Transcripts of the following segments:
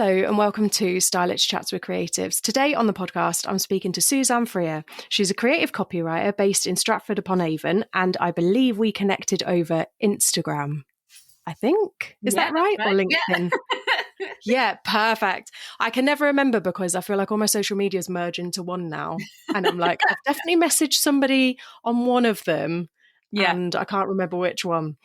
Hello and welcome to Stylish Chats with Creatives. Today on the podcast, I'm speaking to Suzanne Frear. She's a creative copywriter based in Stratford-upon-Avon, and I believe we connected over Instagram. I think. Is that right? Or LinkedIn? Yeah, perfect. I can never remember because I feel like all my social medias merge into one now. And I'm like, I've definitely messaged somebody on one of them. Yeah. And I can't remember which one.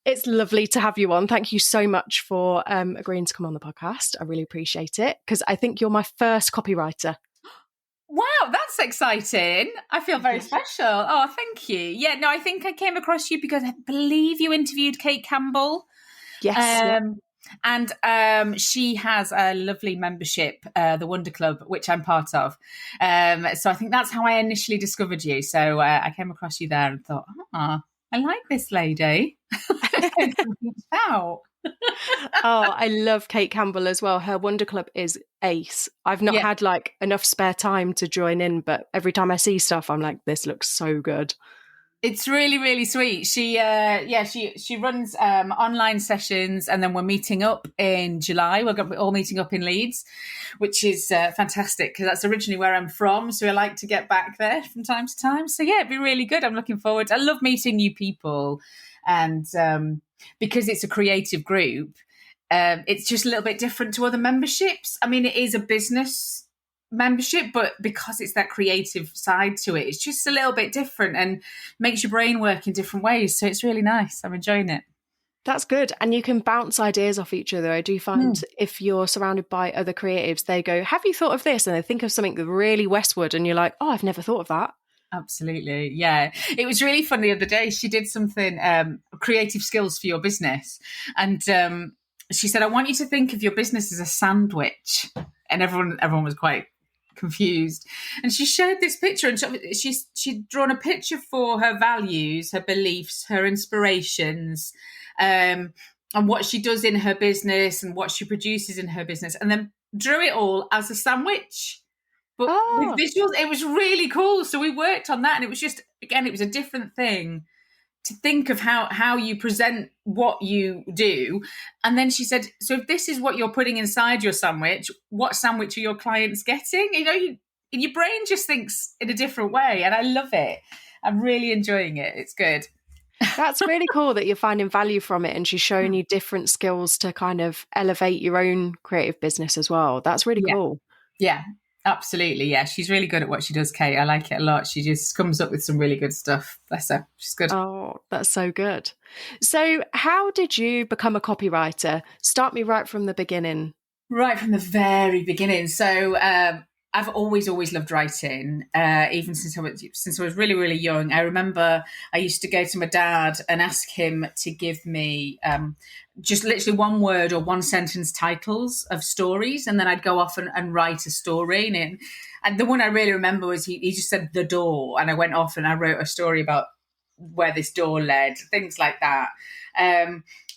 It's lovely to have you on. Thank you so much for agreeing to come on the podcast. I really appreciate it because I think you're my first copywriter. Wow, that's exciting. I feel very special. Oh, thank you. Yeah, no, I think I came across you because I believe you interviewed Kate Campbell. Yes. And she has a lovely membership, the Wonder Club, which I'm part of. So I think that's how I initially discovered you. So I came across you there and thought, I like this lady. Wow. Oh, I love Kate Campbell as well. Her Wonder Club is ace. I've not had like enough spare time to join in, but every time I see stuff, I'm like, this looks so good. It's really, really sweet. She runs online sessions, and then we're meeting up in July. We're all meeting up in Leeds, which is fantastic because that's originally where I'm from. So I like to get back there from time to time. So yeah, it'd be really good. I'm looking forward. I love meeting new people, and because it's a creative group, it's just a little bit different to other memberships. I mean, it is a business membership, but because it's that creative side to it, it's just a little bit different and makes your brain work in different ways. So it's really nice. I'm enjoying it. That's good. And you can bounce ideas off each other. I do find if you're surrounded by other creatives, they go, have you thought of this? And they think of something really Westwood and you're like, oh, I've never thought of that. Absolutely. Yeah. It was really fun the other day. She did something, creative skills for your business. And she said, I want you to think of your business as a sandwich. And everyone was quite confused. And she shared this picture, and she'd drawn a picture for her values, her beliefs, her inspirations, and what she does in her business and what she produces in her business, and then drew it all as a sandwich. But with visuals, it was really cool. So we worked on that, and it was just, again, it was a different thing to think of how you present what you do. And then she said, so if this is what you're putting inside your sandwich, what sandwich are your clients getting? You know, your brain just thinks in a different way. And I love it. I'm really enjoying it. It's good. That's really cool that you're finding value from it. And she's showing you different skills to kind of elevate your own creative business as well. That's really cool. Yeah. Absolutely, yeah. She's really good at what she does, Kate. I like it a lot. She just comes up with some really good stuff. Bless her. She's good. Oh, that's so good. So how did you become a copywriter? Start me right from the beginning. Right from the very beginning. So I've always loved writing, even since I was really, really young. I remember I used to go to my dad and ask him to give me just literally one word or one sentence titles of stories, and then I'd go off and write a story. And the one I really remember was he just said the door, and I went off and I wrote a story about where this door led, things like that.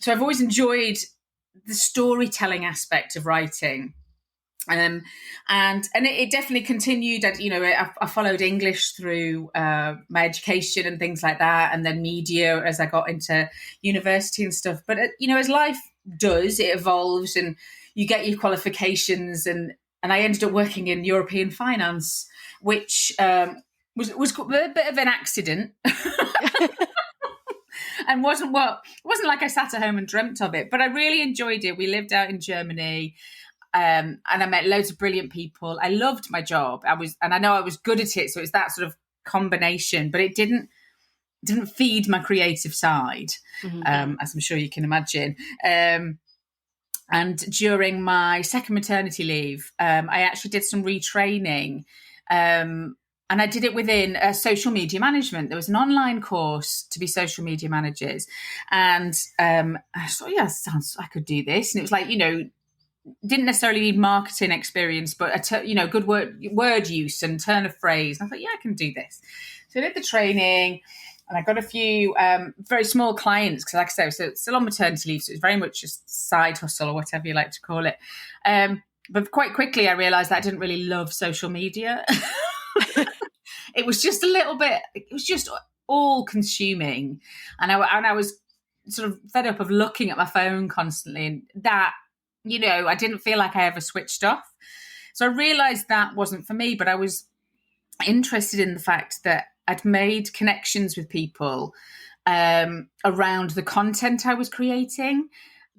So I've always enjoyed the storytelling aspect of writing. And it definitely continued. I followed English through my education and things like that, and then media as I got into university and stuff. But as life does, it evolves, and you get your qualifications. And I ended up working in European finance, which was a bit of an accident. And wasn't like I sat at home and dreamt of it, but I really enjoyed it. We lived out in Germany. And I met loads of brilliant people. I loved my job. And I know I was good at it. So it's that sort of combination, but it didn't feed my creative side, as I'm sure you can imagine. And during my second maternity leave, I actually did some retraining. And I did it within social media management. There was an online course to be social media managers. And I thought, I could do this. And it was like, didn't necessarily need marketing experience, but good word use and turn of phrase. And I thought, I can do this. So I did the training, and I got a few very small clients because, like I said, so still on maternity leave, so it's very much just side hustle or whatever you like to call it. But quite quickly, I realised that I didn't really love social media. It was just a little bit. It was just all consuming, and I was sort of fed up of looking at my phone constantly, and that I didn't feel like I ever switched off. So I realized that wasn't for me, but I was interested in the fact that I'd made connections with people around the content I was creating.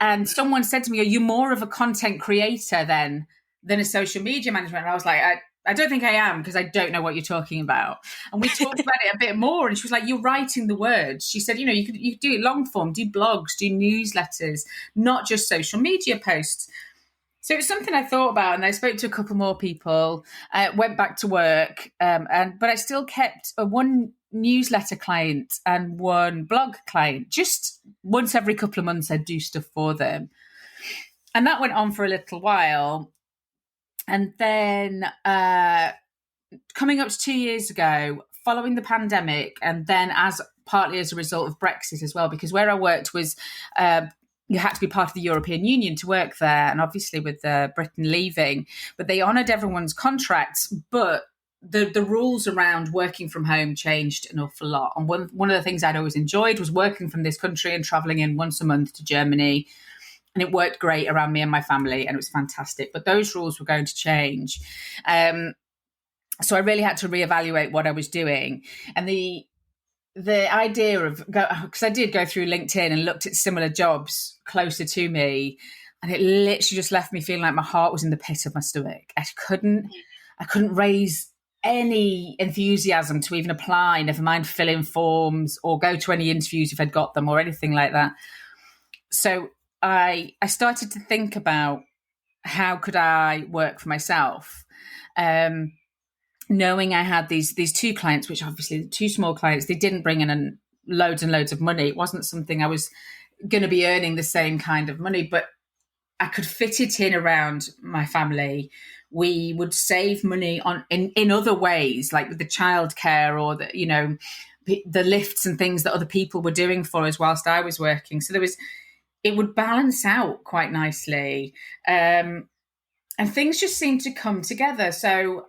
And someone said to me, are you more of a content creator than a social media manager? And I was like, I don't think I am, because I don't know what you're talking about. And we talked about it a bit more. And she was like, you're writing the words. She said, you could do it long form, do blogs, do newsletters, not just social media posts. So it was something I thought about, and I spoke to a couple more people, went back to work, but I still kept one newsletter client and one blog client. Just once every couple of months, I'd do stuff for them. And that went on for a little while. And then coming up to 2 years ago, following the pandemic, and then partly as a result of Brexit as well, because where I worked was... you had to be part of the European Union to work there. And obviously with Britain leaving, but they honoured everyone's contracts. But the rules around working from home changed an awful lot. And one of the things I'd always enjoyed was working from this country and travelling in once a month to Germany. And it worked great around me and my family, and it was fantastic. But those rules were going to change. So I really had to reevaluate what I was doing. And the idea of, because I did go through LinkedIn and looked at similar jobs closer to me, and it literally just left me feeling like my heart was in the pit of my stomach. I couldn't raise any enthusiasm to even apply, never mind fill in forms or go to any interviews if I'd got them or anything like that. So I started to think about how could I work for myself. Knowing I had these two clients, which obviously two small clients, they didn't bring in loads and loads of money. It wasn't something I was going to be earning the same kind of money, but I could fit it in around my family. We would save money in other ways, like with the childcare or the lifts and things that other people were doing for us whilst I was working. So it would balance out quite nicely. And things just seemed to come together. So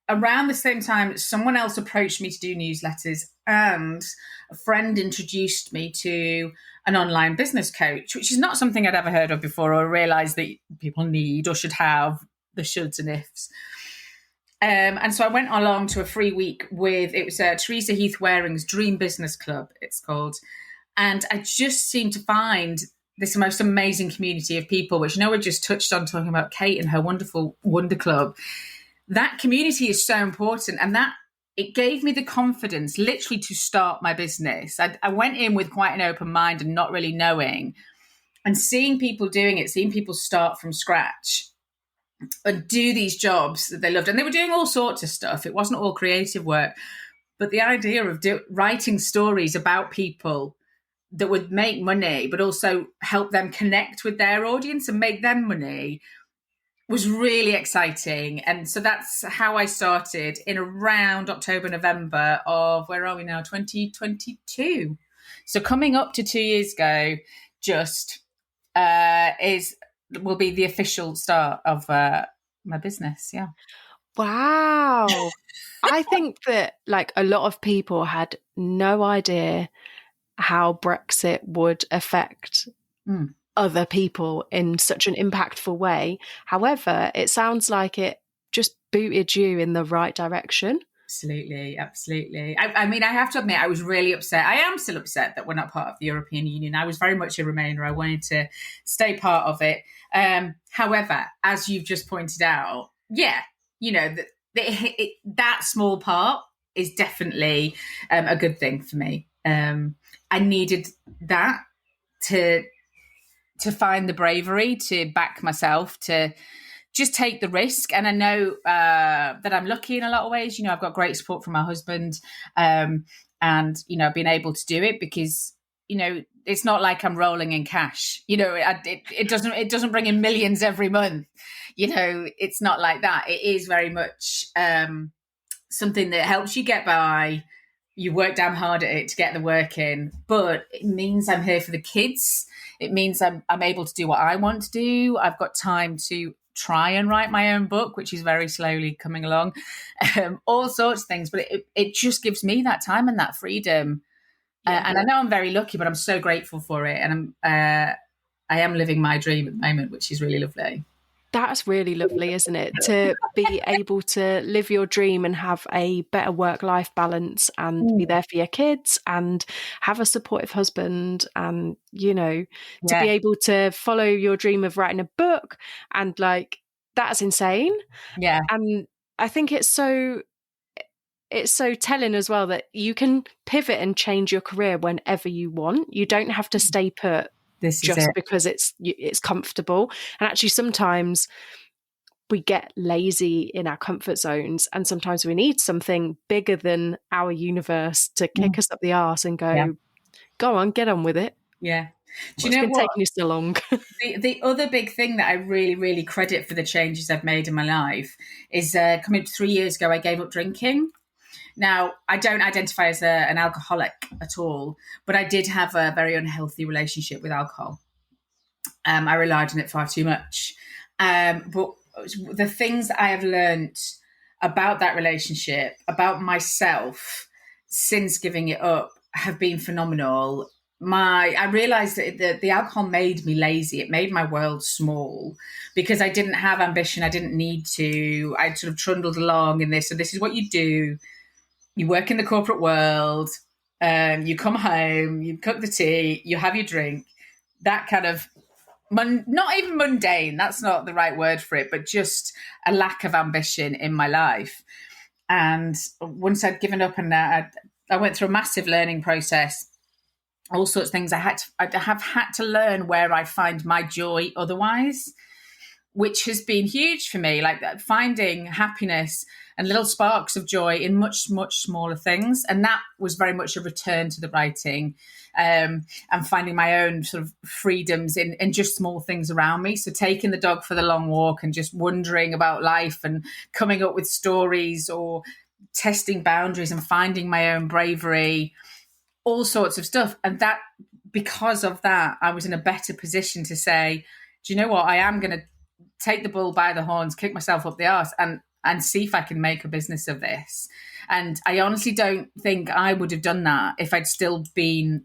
around the same time, someone else approached me to do newsletters, and a friend introduced me to an online business coach, which is not something I'd ever heard of before or realised that people need or should have, the shoulds and ifs. And so I went along to a free week it was Teresa Heath Waring's Dream Business Club, it's called. And I just seemed to find this most amazing community of people, which we just touched on talking about Kate and her wonderful Wonder Club. That community is so important, and that it gave me the confidence literally to start my business. I went in with quite an open mind and not really knowing, and seeing people doing it, seeing people start from scratch and do these jobs that they loved. And they were doing all sorts of stuff. It wasn't all creative work, but the idea of writing stories about people that would make money, but also help them connect with their audience and make them money was really exciting. And so that's how I started in around October, November of, where are we now, 2022. So coming up to 2 years ago, will be the official start of my business. Yeah. Wow. I think that a lot of people had no idea how Brexit would affect other people in such an impactful way. However, it sounds like it just booted you in the right direction. Absolutely. I mean, I have to admit, I was really upset. I am still upset that we're not part of the European Union. I was very much a Remainer. I wanted to stay part of it. However, as you've just pointed out, that small part is definitely a good thing for me. I needed that to find the bravery to back myself, to just take the risk. And I know that I'm lucky in a lot of ways. I've got great support from my husband, and being able to do it because, it's not like I'm rolling in cash. It doesn't bring in millions every month. It's not like that. It is very much something that helps you get by. You work damn hard at it to get the work in, but it means I'm here for the kids. It means I'm able to do what I want to do. I've got time to try and write my own book, which is very slowly coming along, all sorts of things. But it just gives me that time and that freedom. And I know I'm very lucky, but I'm so grateful for it. And I am living my dream at the moment, which is really lovely. That's really lovely, isn't it? To be able to live your dream and have a better work-life balance and be there for your kids and have a supportive husband and, to be able to follow your dream of writing a book and like, that's insane. Yeah. And I think it's so telling as well that you can pivot and change your career whenever you want. You don't have to stay put just because it's comfortable. And actually sometimes we get lazy in our comfort zones, and sometimes we need something bigger than our universe to kick us up the arse and go on, get on with it. Yeah. Do you know what's been taking you so long? The other big thing that I really, really credit for the changes I've made in my life is coming up to 3 years ago, I gave up drinking. Now, I don't identify as an alcoholic at all, but I did have a very unhealthy relationship with alcohol. I relied on it far too much. But the things that I have learned about that relationship, about myself since giving it up, have been phenomenal. I realized that the alcohol made me lazy. It made my world small because I didn't have ambition. I didn't need to. I sort of trundled along in this. So this is what you do. You work in the corporate world, you come home, you cook the tea, you have your drink. That kind of, not even mundane, that's not the right word for it, but just a lack of ambition in my life. And once I'd given up and I went through a massive learning process, all sorts of things. I have had to learn where I find my joy otherwise, which has been huge for me, like that, finding happiness and little sparks of joy in much, much smaller things. And that was very much a return to the writing and finding my own sort of freedoms in just small things around me. So taking the dog for the long walk and just wondering about life and coming up with stories or testing boundaries and finding my own bravery, all sorts of stuff. And that, because of that, I was in a better position to say, do you know what? I am going to take the bull by the horns, kick myself up the arse and see if I can make a business of this. And I honestly don't think I would have done that if I'd still been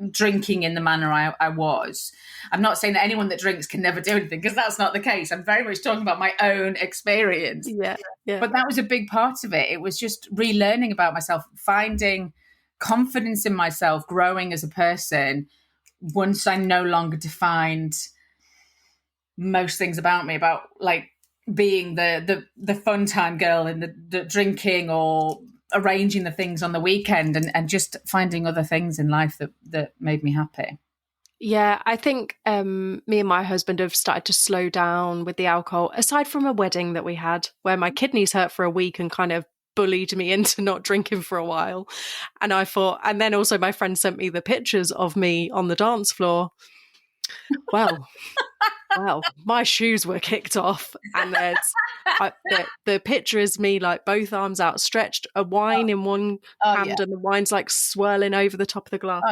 drinking in the manner I was. I'm not saying that anyone that drinks can never do anything, because that's not the case. I'm very much talking about my own experience. Yeah. But that was a big part of it. It was just relearning about myself, finding confidence in myself, growing as a person once I no longer defined most things about me, about like being the fun time girl and the drinking or arranging the things on the weekend and just finding other things in life that made me happy. Yeah, I think me and my husband have started to slow down with the alcohol, aside from a wedding that we had where my kidneys hurt for a week and kind of bullied me into not drinking for a while. And I thought, and then also my friend sent me the pictures of me on the dance floor. Well, my shoes were kicked off, and the picture is me like both arms outstretched, a wine in one hand, and the wine's like swirling over the top of the glass.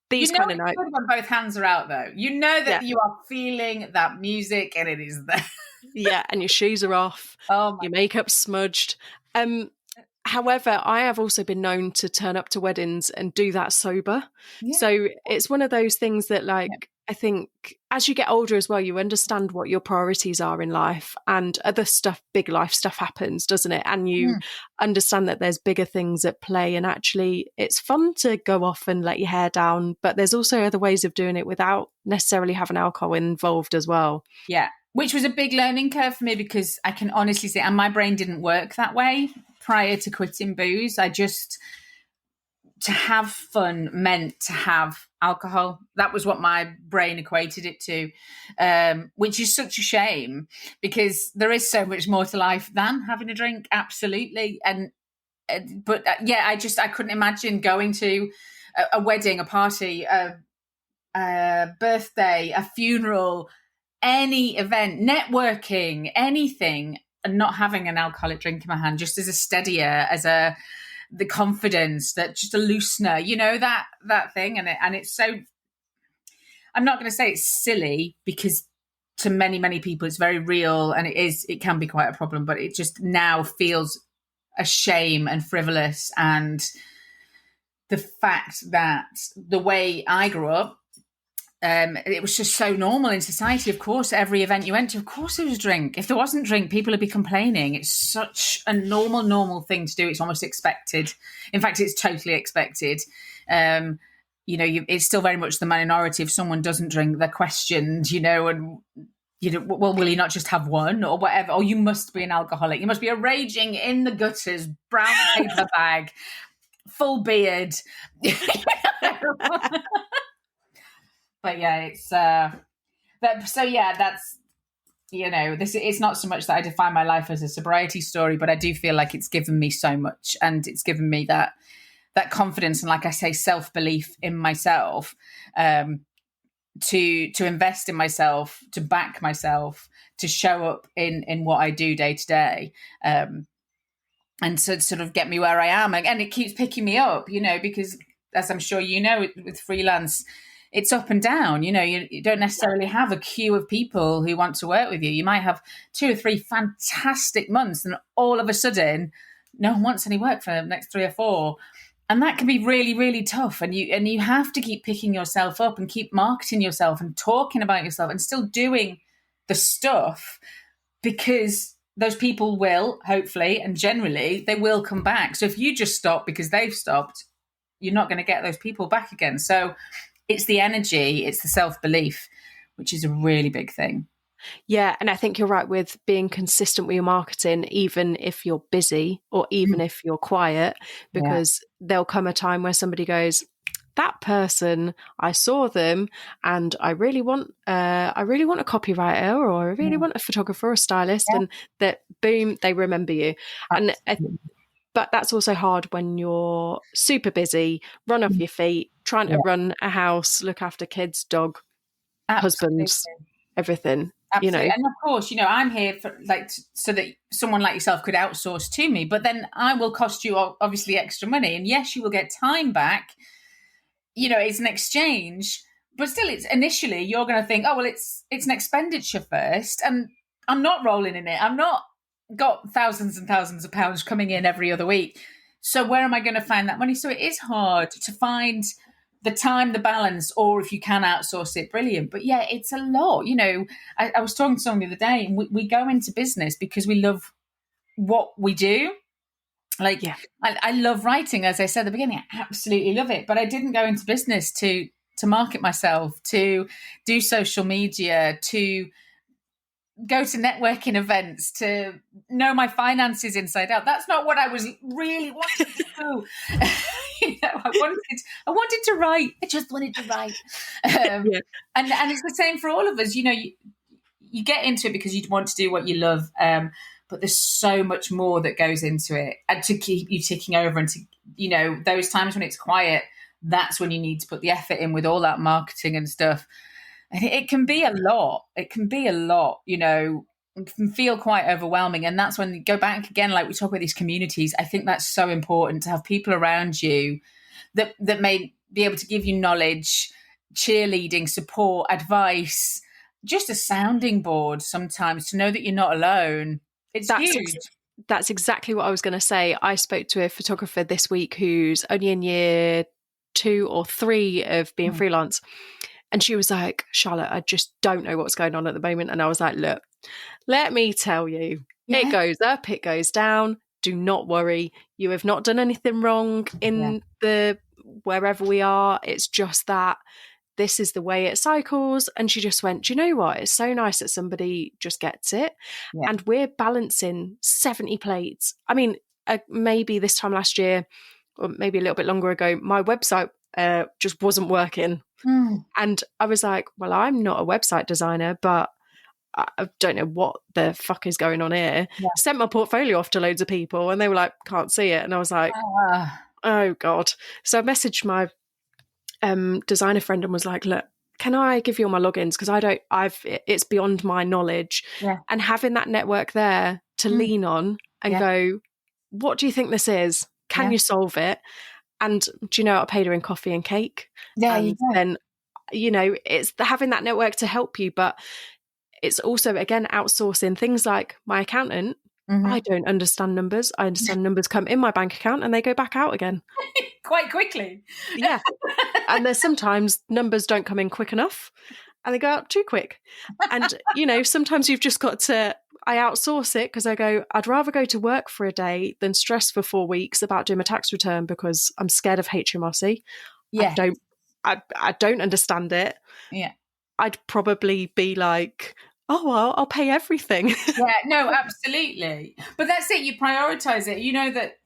These kind of nights, when both hands are out, though, you know that you are feeling that music, and it is there. Yeah, and your shoes are off. Your makeup's smudged. However, I have also been known to turn up to weddings and do that sober. Yeah. So it's one of those things that, like, I think as you get older as well, you understand what your priorities are in life, and other stuff, big life stuff happens, doesn't it? And you understand that there's bigger things at play, and actually it's fun to go off and let your hair down, but there's also other ways of doing it without necessarily having alcohol involved as well. Yeah, which was a big learning curve for me, because I can honestly say, and my brain didn't work that way prior to quitting booze. To have fun meant to have alcohol. That was what my brain equated it to, which is such a shame, because there is so much more to life than having a drink. Absolutely. But I couldn't imagine going to a wedding, a party, a birthday, a funeral, any event, networking, anything, and not having an alcoholic drink in my hand, just as a steadier, as the confidence, that just a loosener, that thing. And it's so, I'm not going to say it's silly, because to many, many people it's very real, and it can be quite a problem, but it just now feels a shame and frivolous. And the fact that the way I grew up, it was just so normal in society. Of course, every event you went to, of course there was drink. If there wasn't drink, people would be complaining. It's such a normal thing to do. It's almost expected. In fact, it's totally expected. It's still very much the minority. If someone doesn't drink, they're questioned, and well, will you not just have one or whatever? Or you must be an alcoholic. You must be a raging in the gutters, brown paper bag, full beard. But yeah, that's it's not so much that I define my life as a sobriety story, but I do feel like it's given me so much, and it's given me that confidence and, like I say, self-belief in myself, to invest in myself, to back myself, to show up in what I do day to day, and to sort of get me where I am. And it keeps picking me up, because as I'm sure with freelance, it's up and down. You don't necessarily have a queue of people who want to work with you. You might have 2 or 3 fantastic months, and all of a sudden, no one wants any work for the next 3 or 4. And that can be really, really tough. And you have to keep picking yourself up and keep marketing yourself and talking about yourself and still doing the stuff, because those people will, hopefully, and generally, they will come back. So if you just stop because they've stopped, you're not going to get those people back again. So it's the energy, it's the self-belief, which is a really big thing. Yeah, and I think you're right with being consistent with your marketing, even if you're busy or even if you're quiet, because there'll come a time where somebody goes, that person, I saw them and I really want a copywriter, or I really want a photographer or a stylist, and that boom, they remember you. But that's also hard when you're super busy, run off your feet, trying to run a house, look after kids, dog, husbands, everything. Absolutely. And of course, I'm here for so that someone like yourself could outsource to me, but then I will cost you obviously extra money. And yes, you will get time back. It's an exchange, but still, it's initially you're going to think, oh, well, it's an expenditure first, and I'm not rolling in it. I'm not got thousands and thousands of pounds coming in every other week. So where am I going to find that money? So it is hard to find the time, the balance, or if you can outsource it, brilliant. But yeah, it's a lot. I was talking to someone the other day, and we go into business because we love what we do. I love writing, as I said at the beginning. I absolutely love it. But I didn't go into business to market myself, to do social media, to go to networking events, to know my finances inside out. That's not what I was really wanting to do. I wanted to write. I just wanted to write. And it's the same for all of us. You get into it because you want to do what you love. But there's so much more that goes into it, and to keep you ticking over, and to, those times when it's quiet, that's when you need to put the effort in with all that marketing and stuff. And it can be a lot. It can feel quite overwhelming. And that's when you go back again, like we talk about these communities. I think that's so important to have people around you that may be able to give you knowledge, cheerleading, support, advice, just a sounding board sometimes to know that you're not alone. It's huge. That's exactly what I was going to say. I spoke to a photographer this week who's only in year 2 or 3 of being freelance. And she was like, Charlotte, I just don't know what's going on at the moment. And I was like, look, let me tell you, it goes up, it goes down. Do not worry. You have not done anything wrong in the wherever we are. It's just that this is the way it cycles. And she just went, do you know what? It's so nice that somebody just gets it. Yeah. And we're balancing 70 plates. I mean, maybe this time last year, or maybe a little bit longer ago, my website just wasn't working. And I was like, well, I'm not a website designer, but I don't know what the fuck is going on here. Sent my portfolio off to loads of people and they were like, can't see it. And I was like, oh God. So I messaged my designer friend and was like, look, can I give you all my logins? Because it's beyond my knowledge. And having that network there to lean on and go, what do you think this is? Can you solve it? And do you know, I paid her in coffee and cake. And then, it's having that network to help you, but it's also, again, outsourcing things like my accountant. I don't understand numbers. I understand numbers come in my bank account and they go back out again. Quite quickly. Yeah. And there's sometimes numbers don't come in quick enough and they go out too quick. And, sometimes you've just got to, I outsource it because I go, I'd rather go to work for a day than stress for 4 weeks about doing my tax return because I'm scared of HMRC. Yeah. I don't understand it. Yeah. I'd probably be like, oh, well, I'll pay everything. Yeah, no, absolutely. But that's it. You prioritize it. You know that,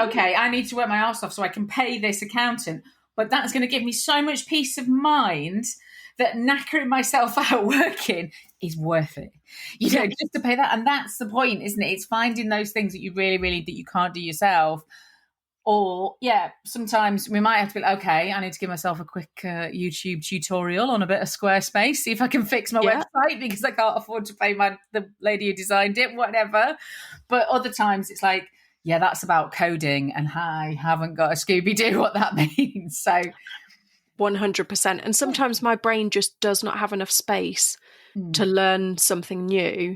okay, I need to work my ass off so I can pay this accountant. But that's going to give me so much peace of mind that knackering myself out working is worth it. Just to pay that. And that's the point, isn't it? It's finding those things that you really, really, that you can't do yourself. Or, sometimes we might have to be like, okay, I need to give myself a quick YouTube tutorial on a bit of Squarespace, see if I can fix my website because I can't afford to pay the lady who designed it, whatever. But other times it's like, that's about coding and I haven't got a Scooby-Doo what that means. So 100%. And sometimes my brain just does not have enough space to learn something new.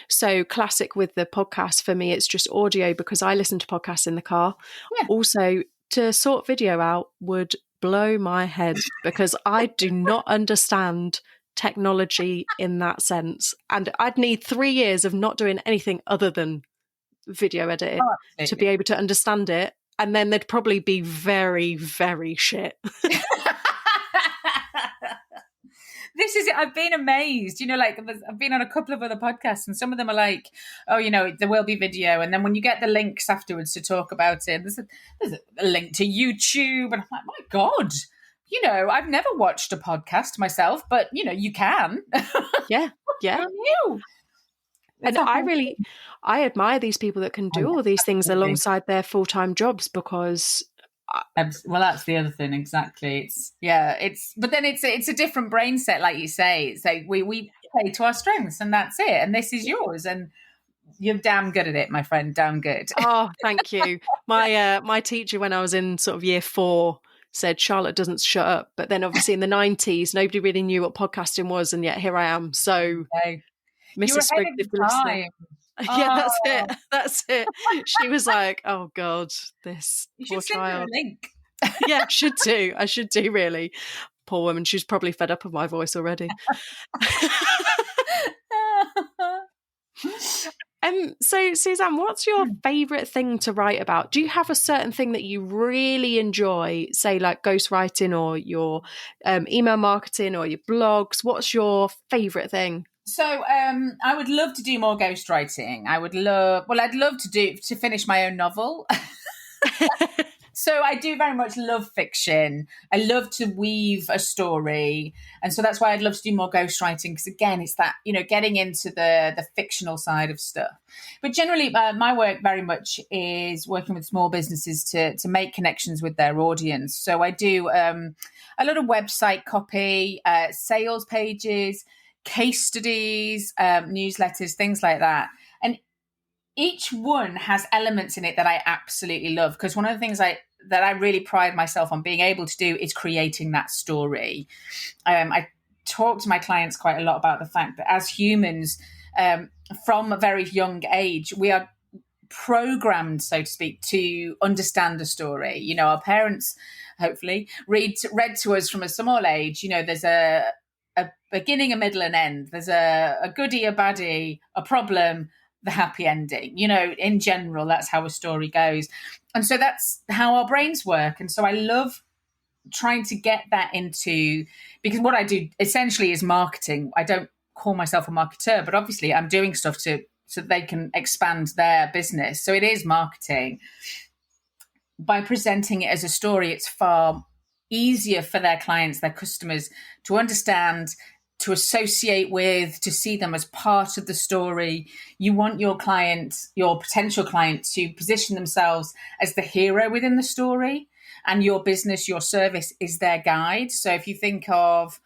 So classic with the podcast for me, it's just audio because I listen to podcasts in the car. Yeah. Also, to sort video out would blow my head because I do not understand technology in that sense. And I'd need 3 years of not doing anything other than video editing to be able to understand it. And then they'd probably be very, very shit. This is it. I've been amazed. I've been on a couple of other podcasts and some of them are like, oh, there will be video. And then when you get the links afterwards to talk about it, there's a link to YouTube. And I'm like, my God, I've never watched a podcast myself, but, you can. Yeah. Yeah. And I admire these people that can do all these things alongside their full-time jobs because... Well, that's the other thing. Exactly. But then it's a different brain set, like you say. It's like we play to our strengths and that's it. And this is yours. And you're damn good at it, my friend. Damn good. Oh, thank you. My teacher, when I was in sort of year 4, said Charlotte doesn't shut up. But then obviously in the 90s, nobody really knew what podcasting was. And yet here I am. So Mrs. Spriggs, if you're listening. Yeah, that's it. She was like, oh God, this poor child. Link. Yeah, I should do really. Poor woman, she's probably fed up of my voice already. So Suzanne, what's your favourite thing to write about? Do you have a certain thing that you really enjoy, say like ghostwriting or your email marketing or your blogs? What's your favourite thing? So I would love to do more ghostwriting. I'd love to finish my own novel. So I do very much love fiction. I love to weave a story. And so that's why I'd love to do more ghostwriting. Because again, it's that, getting into the fictional side of stuff. But generally, my work very much is working with small businesses to make connections with their audience. So I do a lot of website copy, sales pages, case studies, newsletters, things like that. And each one has elements in it that I absolutely love, because one of the things that I really pride myself on being able to do is creating that story. I talk to my clients quite a lot about the fact that as humans, from a very young age, we are programmed, so to speak, to understand a story. Our parents, hopefully, read to us from a small age. There's a beginning, a middle, and end. There's a goodie, a baddie, a problem, the happy ending. In general, that's how a story goes. And so that's how our brains work. And so I love trying to get that into, because what I do essentially is marketing. I don't call myself a marketer, but obviously I'm doing stuff so they can expand their business. So it is marketing. By presenting it as a story, it's far easier for their clients, their customers, to understand, to associate with, to see them as part of the story. You want your client, your potential client, to position themselves as the hero within the story, and your business, your service is their guide. So if you think of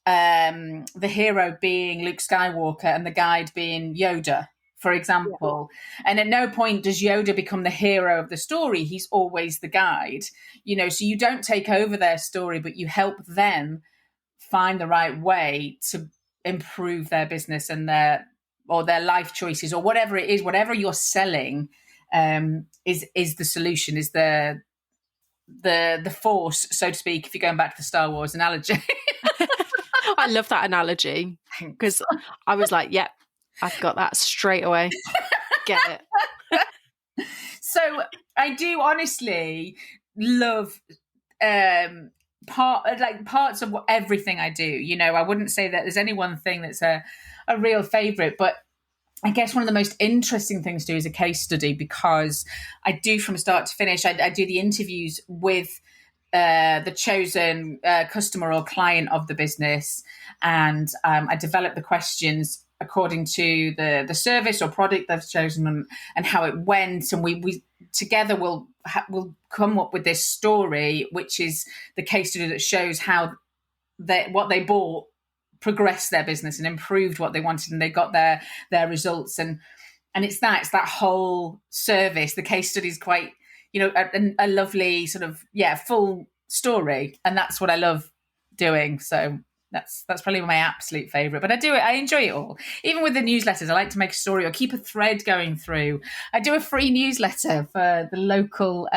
the hero being Luke Skywalker and the guide being Yoda, for example, and at no point does Yoda become the hero of the story. He's always the guide, so you don't take over their story, but you help them find the right way to improve their business and their or their life choices or whatever it is, whatever you're selling, is the solution, is the force, so to speak, if you're going back to the Star Wars analogy. I love that analogy because I was like, yep, I've got that straight away. Get it. So I do honestly love parts of everything I do. You know, I wouldn't say that there's any one thing that's a real favorite, but I guess one of the most interesting things to do is a case study, because I do from start to finish. I do the interviews with the chosen customer or client of the business, and I develop the questions according to the service or product they've chosen and how it went, and we together will come up with this story, which is the case study that shows how what they bought progressed their business and improved what they wanted, and they got their results, and it's that whole service. The case study is quite, you know, a lovely sort of full story, and that's what I love doing. So that's probably my absolute favorite, but I enjoy it all. Even with the newsletters, I like to make a story or keep a thread going through. I do a free newsletter for the local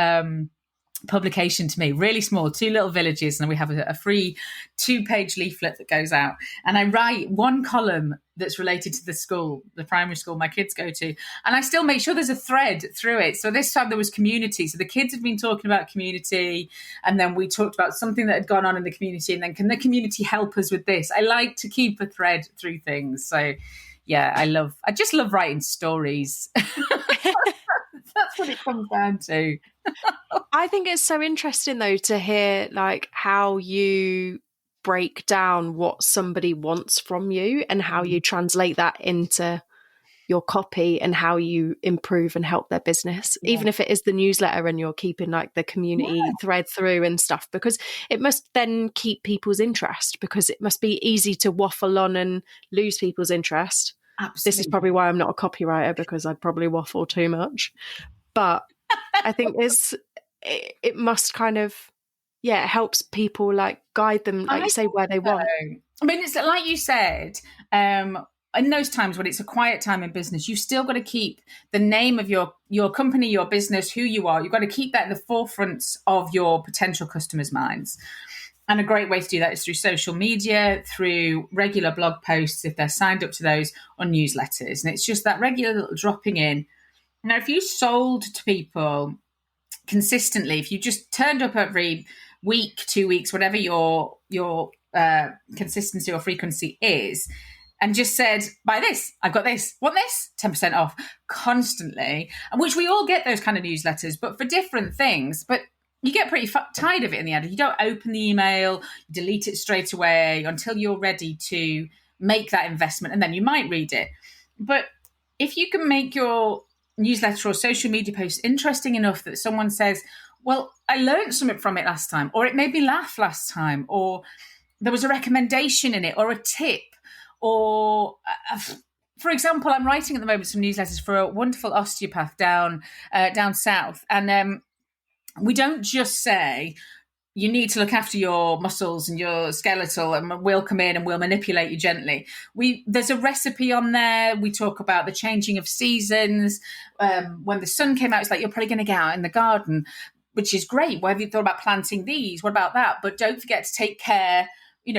publication to me, really small, 2 little villages, and we have a free 2-page leaflet that goes out, and I write one column that's related to the school, the primary school my kids go to, and I still make sure there's a thread through it. So this time there was community, so the kids have been talking about community, and then we talked about something that had gone on in the community, and then can the community help us with this? I like to keep a thread through things. So yeah, I just love writing stories. That's what it comes down to. I think it's so interesting though to hear like how you break down what somebody wants from you and how you translate that into your copy and how you improve and help their business, even if it is the newsletter and you're keeping like the community thread through and stuff, because it must then keep people's interest, because it must be easy to waffle on and lose people's interest. Absolutely. This is probably why I'm not a copywriter, because I'd probably waffle too much. But I think it must kind of, it helps people, like guide them, like you say, where they want. I mean, it's like you said, in those times when it's a quiet time in business, you've still got to keep the name of your company, your business, who you are. You've got to keep that in the forefront of your potential customers' minds. And a great way to do that is through social media, through regular blog posts, if they're signed up to those, or newsletters. And it's just that regular little dropping in. Now, if you sold to people consistently, if you just turned up every week, 2 weeks, whatever your consistency or frequency is, and just said, buy this, I've got this, want this, 10% off, constantly, which we all get those kind of newsletters, but for different things. But you get pretty tired of it in the end. You don't open the email, you delete it straight away until you're ready to make that investment, and then you might read it. But if you can make your newsletter or social media post interesting enough that someone says, well, I learned something from it last time, or it made me laugh last time, or there was a recommendation in it, or a tip, or for example, I'm writing at the moment some newsletters for a wonderful osteopath down south, and we don't just say you need to look after your muscles and your skeletal, and we'll come in and we'll manipulate you gently. There's a recipe on there. We talk about the changing of seasons. When the sun came out, it's like, you're probably going to get out in the garden, which is great. What have you thought about planting these? What about that? But don't forget to take care,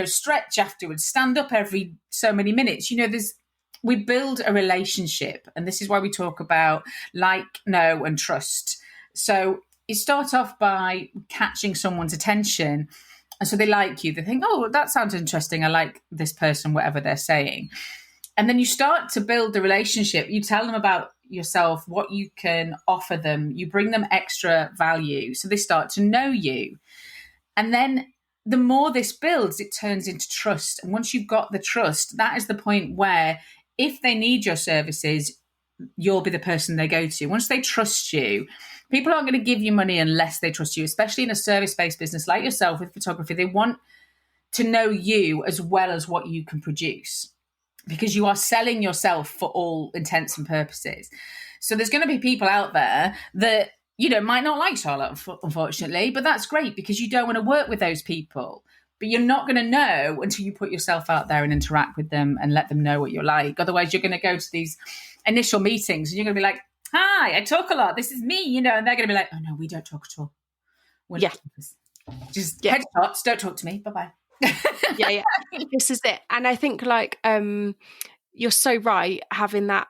stretch afterwards, stand up every so many minutes. We build a relationship, and this is why we talk about like, know, and trust. So you start off by catching someone's attention, and so they like you. They think, oh, that sounds interesting. I like this person, whatever they're saying. And then you start to build the relationship. You tell them about yourself, what you can offer them. You bring them extra value, so they start to know you. And then the more this builds, it turns into trust. And once you've got the trust, that is the point where if they need your services, you'll be the person they go to. Once they trust you, people aren't going to give you money unless they trust you, especially in a service-based business like yourself with photography. They want to know you as well as what you can produce, because you are selling yourself for all intents and purposes. So there's going to be people out there that, might not like Charlotte, unfortunately, but that's great, because you don't want to work with those people. but you're not going to know until you put yourself out there and interact with them and let them know what you're like. Otherwise, you're going to go to these initial meetings and you're going to be like, hi, I talk a lot. This is me, and they're going to be like, oh no, we don't talk at all. Just headshots, don't talk to me. Bye-bye. Yeah. This is it. And I think like, you're so right having that.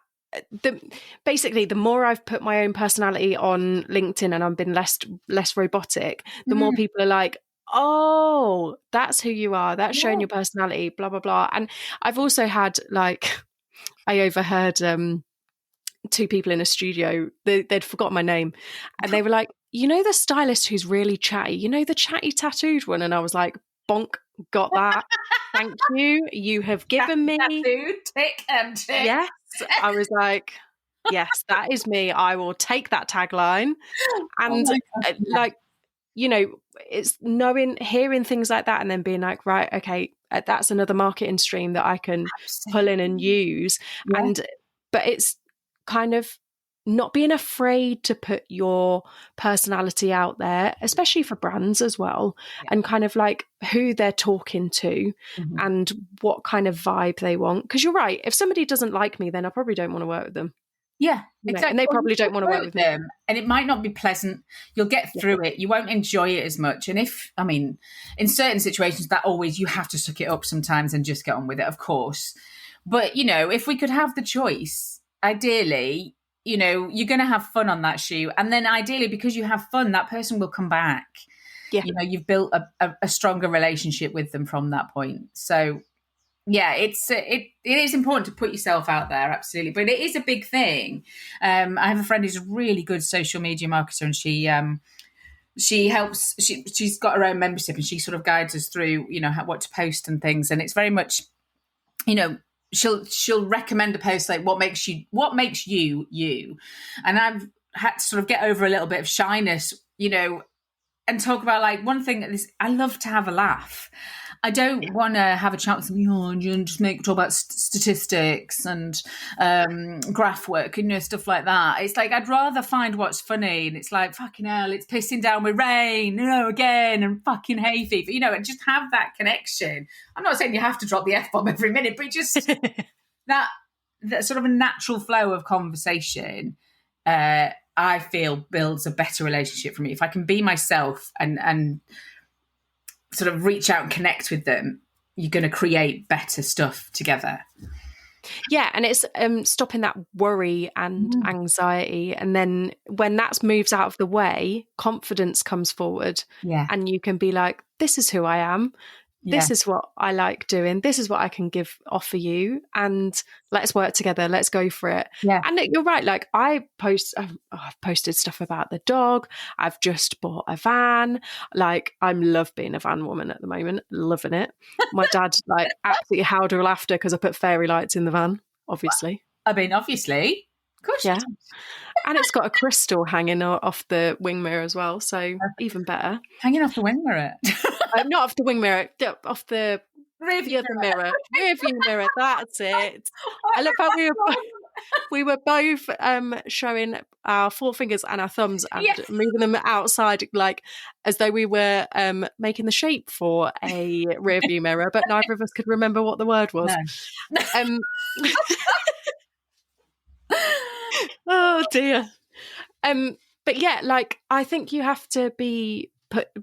Basically, the more I've put my own personality on LinkedIn and I've been less robotic, the more people are like, oh, that's who you are. That's showing your personality, blah, blah, blah. And I've also had like, I overheard two people in a studio, they'd forgot my name. And they were like, the stylist who's really chatty, the chatty tattooed one. And I was like, bonk, got that. Thank you. You have given me. Tattooed, tick and tick. Yes. I was like, yes, that is me. I will take that tagline. And it's hearing things like that and then being like, right, okay, that's another marketing stream that I can pull in and use. Yeah. But it's kind of not being afraid to put your personality out there, especially for brands as well, and kind of like who they're talking to and what kind of vibe they want. Because you're right, if somebody doesn't like me, then I probably don't want to work with them. Yeah, exactly. And they probably don't want to work with them. And it might not be pleasant. You'll get through it. You won't enjoy it as much. And in certain situations, you have to suck it up sometimes and just get on with it, of course. But, if we could have the choice, ideally, you're going to have fun on that shoot. And then ideally, because you have fun, that person will come back. Yeah. You've built a stronger relationship with them from that point. So, yeah, it is important to put yourself out there, absolutely. But it is a big thing. I have a friend who's a really good social media marketer, and she helps. She's got her own membership, and she sort of guides us through, what to post and things. And it's very much, she'll recommend a post like what makes you you. And I've had to sort of get over a little bit of shyness, and talk about like one thing that I love to have a laugh. I don't want to have a chat with somebody and just talk about statistics and graph work and stuff like that. It's like I'd rather find what's funny, and it's like fucking hell, it's pissing down with rain, again, and fucking hay fever, and just have that connection. I'm not saying you have to drop the F-bomb every minute, but just that sort of a natural flow of conversation. I feel builds a better relationship for me if I can be myself and sort of reach out and connect with them. You're going to create better stuff together. Yeah, and it's stopping that worry and anxiety, and then when that moves out of the way, confidence comes forward. Yeah, and you can be like, "This is who I am. This is what I like doing. This is what I can offer you, and let's work together. Let's go for it." Yeah, and you're right. Like I've posted stuff about the dog. I've just bought a van. Like I love being a van woman at the moment, loving it. My dad absolutely howled with laughter because I put fairy lights in the van. Obviously, obviously, of course, yeah. And it's got a crystal hanging off the wing mirror as well, so even better. Hanging off the wing mirror. Not off the wing mirror, off the rear view mirror. Rear view mirror, that's it. I love how we were both showing our four fingers and our thumbs and moving them outside like as though we were making the shape for a rear view mirror, but neither of us could remember what the word was. No. Oh dear. But yeah, I think you have to be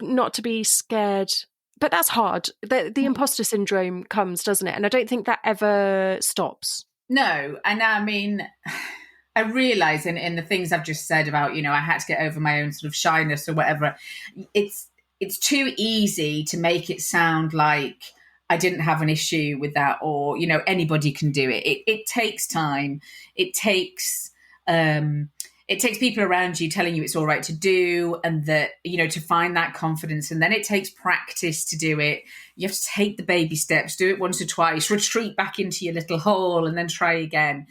not to be scared, but that's hard. The imposter syndrome comes, doesn't it? And I don't think that ever stops. No, and I realise in the things I've just said about, I had to get over my own sort of shyness or whatever. It's too easy to make it sound like I didn't have an issue with that, or anybody can do it. It takes time. It takes people around you telling you it's all right to do, and that to find that confidence. And then it takes practice to do it. You have to take the baby steps, do it once or twice, retreat back into your little hole, and then try again.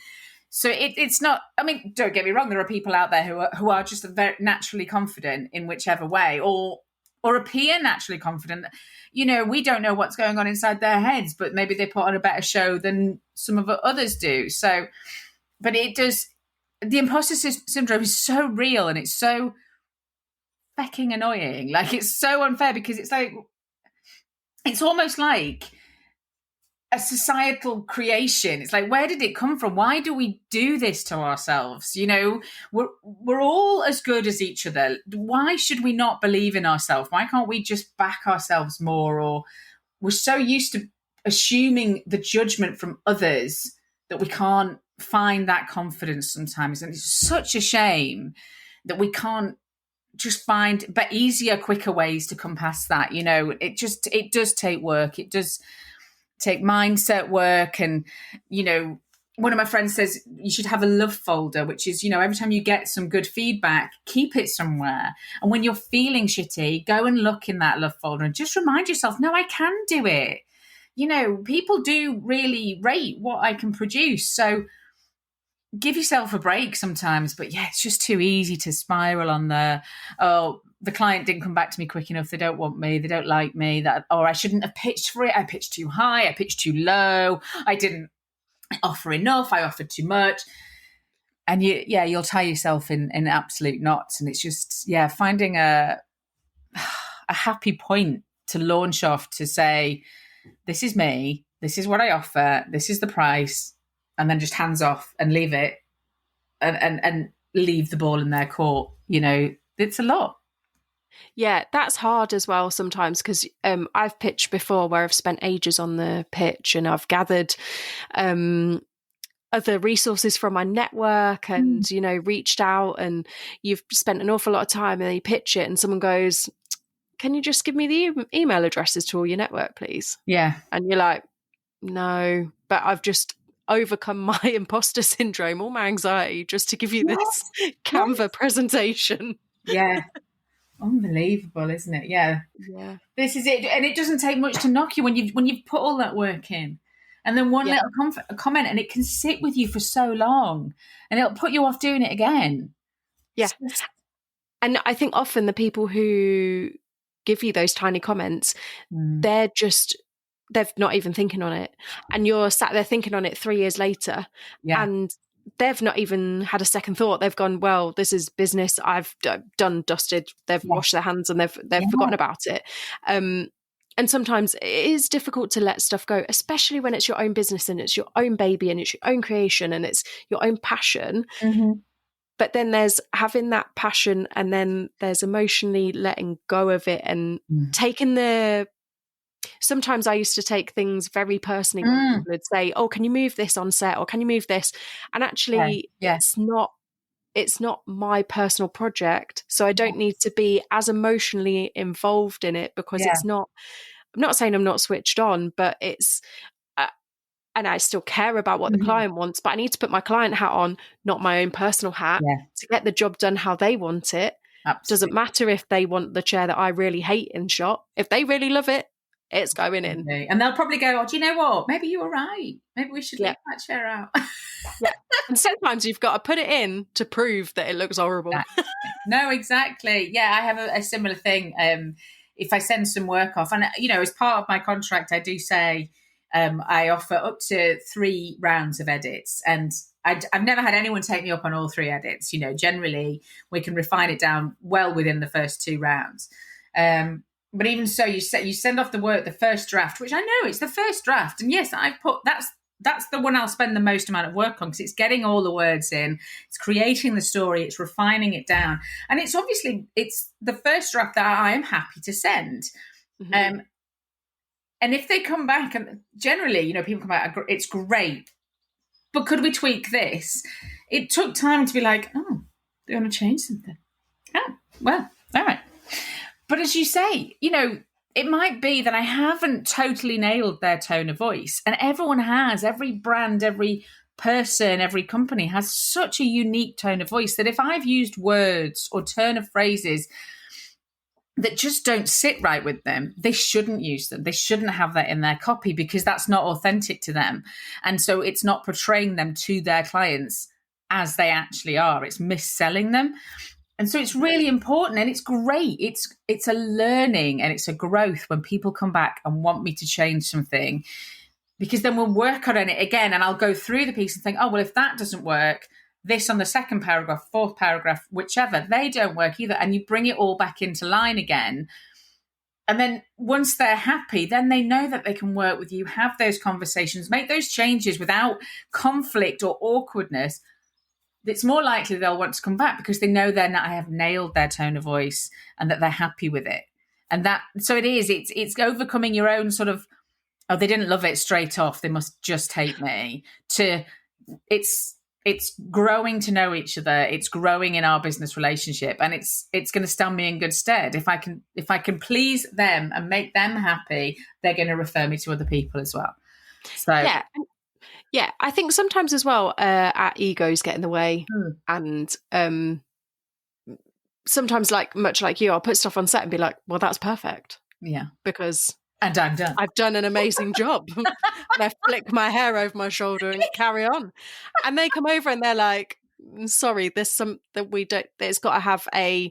So it's not. I mean, don't get me wrong. There are people out there who are just very naturally confident in whichever way, or appear naturally confident. We don't know what's going on inside their heads, but maybe they put on a better show than some of others do. So, but it does. The imposter syndrome is so real, and it's so fucking annoying. Like, it's so unfair because it's like it's almost like a societal creation. It's like, where did it come from? Why do we do this to ourselves? You know, we're all as good as each other. Why should we not believe in ourselves? Why can't we just back ourselves more? Or we're so used to assuming the judgment from others that we can't find that confidence sometimes. And it's such a shame that we can't just find but easier, quicker ways to come past that. You know, it does take work. It does take mindset work. And, you know, one of my friends says you should have a love folder, which is, you know, every time you get some good feedback, keep it somewhere. And when you're feeling shitty, go and look in that love folder and just remind yourself, no, I can do it. You know, people do really rate what I can produce. So give yourself a break sometimes. But yeah, it's just too easy to spiral on the client didn't come back to me quick enough. They don't want me. They don't like me. Or I shouldn't have pitched for it. I pitched too high. I pitched too low. I didn't offer enough. I offered too much. And you'll tie yourself in absolute knots. And it's just, finding a happy point to launch off to say, this is me. This is what I offer. This is the price. And then just hands off and leave it and leave the ball in their court. You know, it's a lot. Yeah, that's hard as well sometimes, because I've pitched before where I've spent ages on the pitch and I've gathered other resources from my network and, you know, reached out, and you've spent an awful lot of time, and then you pitch it and someone goes, can you just give me the email addresses to all your network, please? Yeah. And you're like, no, but I've just overcome my imposter syndrome, all my anxiety, just to give you this Canva presentation. Yeah. Unbelievable, isn't it? Yeah. This is it. And it doesn't take much to knock you when you've put all that work in. And then one little comment, and it can sit with you for so long, and it'll put you off doing it again. Yeah. And I think often the people who give you those tiny comments, they're not even thinking on it. And you're sat there thinking on it 3 years later. Yeah. And they've not even had a second thought. They've gone, well, this is business. I've dusted. They've washed their hands and they've forgotten about it. And sometimes it is difficult to let stuff go, especially when it's your own business and it's your own baby and it's your own creation and it's your own passion. Mm-hmm. But then there's having that passion, and then there's emotionally letting go of it and taking sometimes I used to take things very personally when people would say, oh, can you move this on set, or can you move this? And actually, it's not my personal project. So I don't need to be as emotionally involved in it, because it's not, I'm not saying I'm not switched on, but it's, and I still care about what the client wants, but I need to put my client hat on, not my own personal hat, to get the job done how they want it. Absolutely. Doesn't matter if they want the chair that I really hate in shot. If they really love it, it's going in. And they'll probably go, oh, do you know what? Maybe you were right. Maybe we should leave that chair out. And sometimes you've got to put it in to prove that it looks horrible. No, exactly. Yeah, I have a similar thing. If I send some work off, and, you know, as part of my contract, I do say I offer up to 3 rounds of edits. And I've never had anyone take me up on all 3 edits. You know, generally we can refine it down well within the first 2 rounds. But even so, you send off the work, the first draft, which I know it's the first draft. And yes, I've put, that's the one I'll spend the most amount of work on, because it's getting all the words in, it's creating the story, it's refining it down. And it's the first draft that I am happy to send. Mm-hmm. And if they come back, and generally, you know, people come back, it's great, but could we tweak this? It took time to be like, oh, they're going to change something. Oh, well, all right. But as you say, you know, it might be that I haven't totally nailed their tone of voice. And everyone has, every brand, every person, every company has such a unique tone of voice that if I've used words or turn of phrases that just don't sit right with them, they shouldn't use them. They shouldn't have that in their copy, because that's not authentic to them. And so it's not portraying them to their clients as they actually are. It's mis-selling them. And so it's really important, and it's great. It's a learning and it's a growth when people come back and want me to change something, because then we'll work on it again, and I'll go through the piece and think, oh, well, if that doesn't work, this on the second paragraph, fourth paragraph, whichever, they don't work either. And you bring it all back into line again. And then once they're happy, then they know that they can work with you, have those conversations, make those changes without conflict or awkwardness. It's more likely they'll want to come back because they know then that I have nailed their tone of voice and that they're happy with it. And that, so it's overcoming your own sort of, oh, they didn't love it straight off, they must just hate me, to it's growing to know each other. It's growing in our business relationship, and it's going to stand me in good stead. If I can please them and make them happy, they're going to refer me to other people as well. So yeah, I think sometimes as well, our egos get in the way, and sometimes, like much like you, I'll put stuff on set and be like, "Well, that's perfect," because. And I'm done. I've done an amazing job. And I flick my hair over my shoulder and carry on. And they come over and they're like, sorry, there's some that we don't, it's got to have a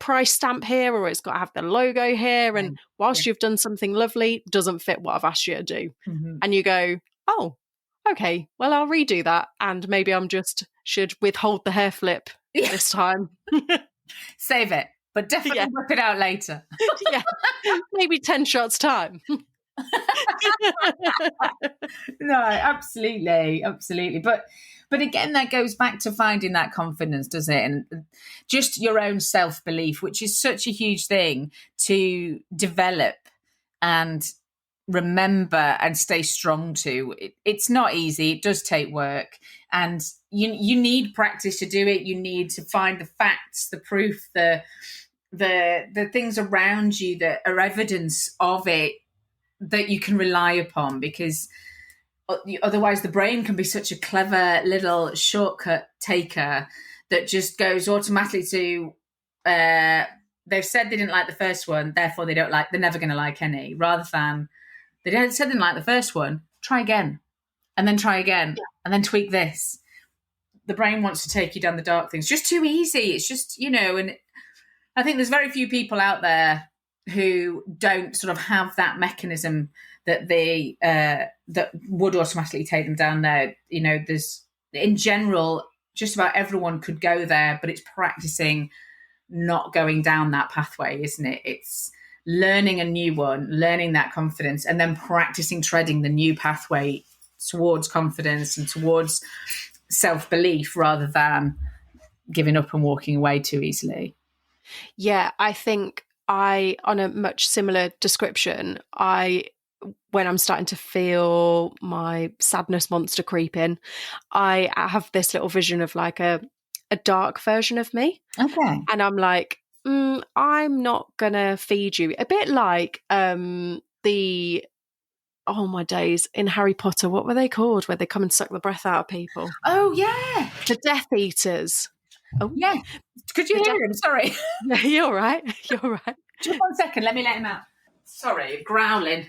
price stamp here, or it's got to have the logo here. And whilst you've done something lovely, doesn't fit what I've asked you to do. Mm-hmm. And you go, oh, okay, well, I'll redo that. And maybe should withhold the hair flip this time. Save it. But definitely whip it out later. Maybe 10 shots time. No, absolutely. But again, that goes back to finding that confidence, doesn't it? And just your own self-belief, which is such a huge thing to develop and remember and stay strong to. It's not easy. It does take work. And you need practice to do it. You need to find the facts, the proof, the things around you that are evidence of it that you can rely upon, because otherwise the brain can be such a clever little shortcut taker that just goes automatically to they've said they didn't like the first one, therefore they're never going to like any, rather than they said they didn't like the first one, try again, and then try again, and then tweak this. The brain wants to take you down the dark things. Just too easy. It's just, and I think there's very few people out there who don't sort of have that mechanism that they that would automatically take them down there. There's, in general, just about everyone could go there, but it's practicing not going down that pathway, isn't it? It's learning a new one, learning that confidence, and then practicing treading the new pathway towards confidence and towards self-belief, rather than giving up and walking away too easily. Yeah, I think on a much similar description, when I'm starting to feel my sadness monster creep in, I have this little vision of like a dark version of me. Okay. And I'm like, I'm not going to feed you. A bit like my days in Harry Potter, what were they called? Where they come and suck the breath out of people. Oh, yeah. The Death Eaters. Oh, yeah. Could you hear him? Sorry. Yeah, you're right. Just 1 second. Let me let him out. Sorry, growling.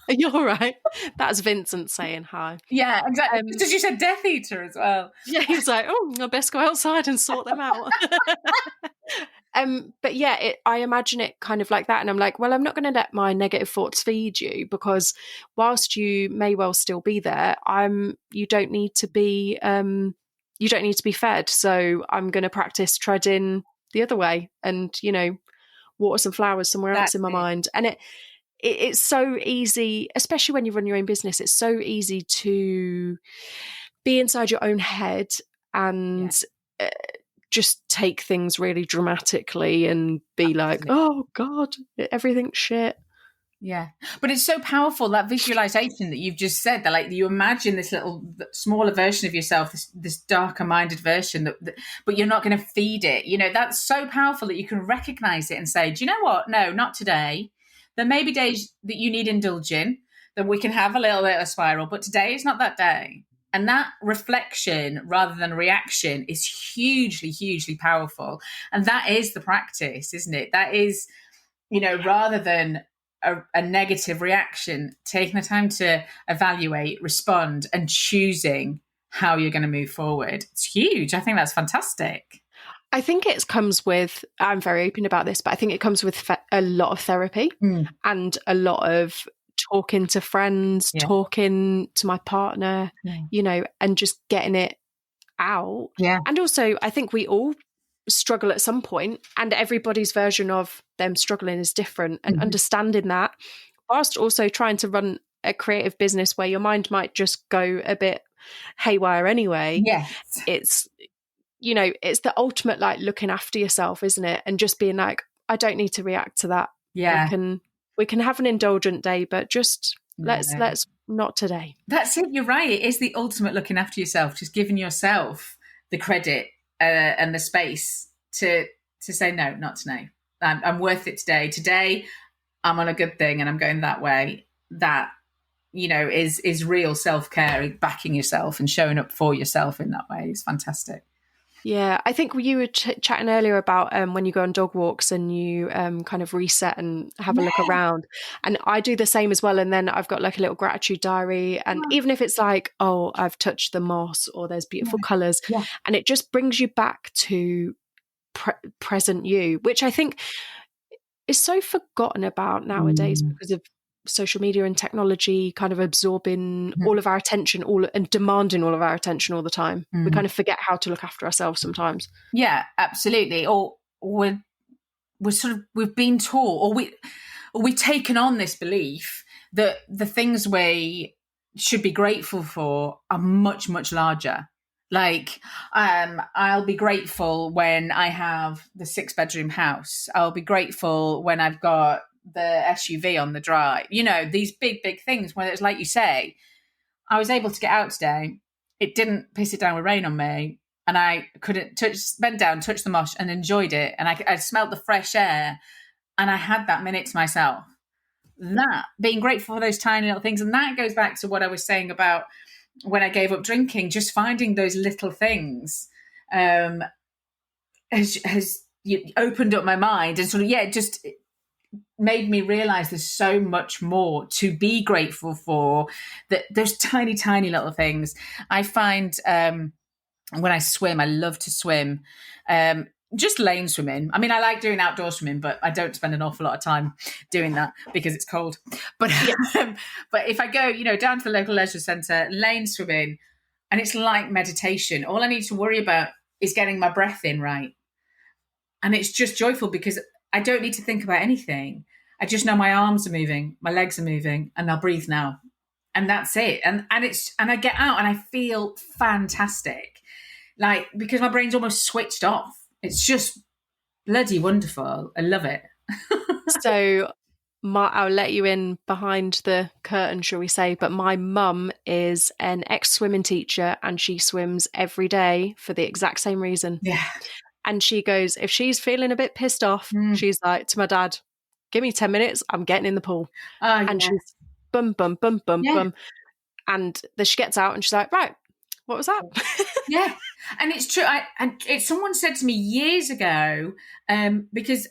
You're right. That's Vincent saying hi. Yeah, exactly. Because you said Death Eater as well. Yeah, he was like, oh, I best go outside and sort them out. But yeah, I imagine it kind of like that. And I'm like, well, I'm not going to let my negative thoughts feed you, because whilst you may well still be there, you don't need to be fed. So I'm going to practice treading the other way and, water some flowers somewhere else in my mind. And it's so easy, especially when you run your own business, it's so easy to be inside your own head and just take things really dramatically and be like, oh God, everything's shit. Yeah. But it's so powerful, that visualization that you've just said, that like you imagine this little smaller version of yourself, this darker minded version but you're not going to feed it. That's so powerful that you can recognize it and say, do you know what? No, not today. There may be days that you need indulging, that we can have a little bit of a spiral, but today is not that day. And that reflection rather than reaction is hugely, hugely powerful. And that is the practice, isn't it? That is, rather than a negative reaction, taking the time to evaluate, respond, and choosing how you're going to move forward. It's huge. I think that's fantastic. I think it comes with, I'm very open about this, but I think it comes with a lot of therapy and a lot of talking to friends, talking to my partner, and just getting it out. Yeah. And also, I think we all struggle at some point, and everybody's version of them struggling is different, and understanding that, whilst also trying to run a creative business where your mind might just go a bit haywire anyway. Yes. It's, you know, it's the ultimate like looking after yourself, isn't it? And just being like, I don't need to react to that. Yeah. We can have an indulgent day, but just let's not today. That's it. You're right. It is the ultimate looking after yourself, just giving yourself the credit and the space to say, no, not today. I'm worth it today. Today, I'm on a good thing and I'm going that way. That, you know, is real self-care, backing yourself and showing up for yourself in that way is fantastic. Yeah, I think you were chatting earlier about when you go on dog walks and you kind of reset and have a look around. And I do the same as well. And then I've got like a little gratitude diary. And even if it's like, oh, I've touched the moss or there's beautiful colours. Yeah. And it just brings you back to present you, which I think is so forgotten about nowadays because of social media and technology kind of absorbing all of our attention and demanding all of our attention all the time. We kind of forget how to look after ourselves sometimes. Yeah, absolutely. Or we've been taught, or we've taken on this belief that the things we should be grateful for are much, much larger. Like, I'll be grateful when I have the 6-bedroom house. I'll be grateful when I've got the SUV on the drive, you know, these big things where it's like you say, I was able to get out today. It didn't piss it down with rain on me, and I couldn't bend down, touch the moss and enjoyed it. And I smelled the fresh air and I had that minute to myself. That, being grateful for those tiny little things. And that goes back to what I was saying about when I gave up drinking, just finding those little things has opened up my mind and sort of, just made me realize there's so much more to be grateful for, that those tiny little things. I find when I swim, I love to swim, just lane swimming. I mean, I like doing outdoor swimming, but I don't spend an awful lot of time doing that because it's cold. But but if I go, you know, down to the local leisure centre, lane swimming, and it's like meditation. All I need to worry about is getting my breath in right. And it's just joyful because I don't need to think about anything. I just know my arms are moving, my legs are moving, and I'll breathe now. And that's it. And I get out and I feel fantastic. Like, because my brain's almost switched off. It's just bloody wonderful. I love it. So I'll let you in behind the curtain, shall we say, but my mum is an ex-swimming teacher and she swims every day for the exact same reason. Yeah. And she goes, if she's feeling a bit pissed off, she's like to my dad, give me 10 minutes, I'm getting in the pool. And she's bum. And then she gets out and she's like, right, what was that? Yeah. And it's true. Someone said to me years ago, because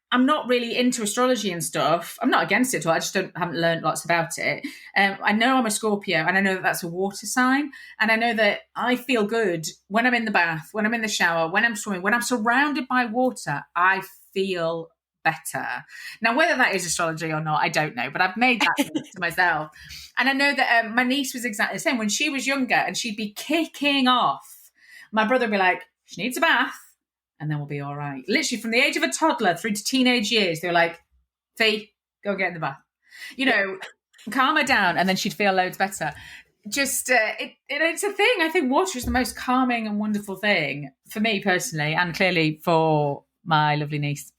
I'm not really into astrology and stuff. I'm not against it at all. I just haven't learned lots about it. I know I'm a Scorpio, and I know that that's a water sign. And I know that I feel good when I'm in the bath, when I'm in the shower, when I'm swimming, when I'm surrounded by water. I feel better. Now, whether that is astrology or not, I don't know. But I've made that to myself. And I know that my niece was exactly the same. When she was younger, and she'd be kicking off, my brother would be like, she needs a bath. And then we'll be all right. Literally from the age of a toddler through to teenage years, they were like, Fee, go get in the bath. You know, calm her down, and then she'd feel loads better. Just, it's a thing. I think water is the most calming and wonderful thing for me personally, and clearly for my lovely niece.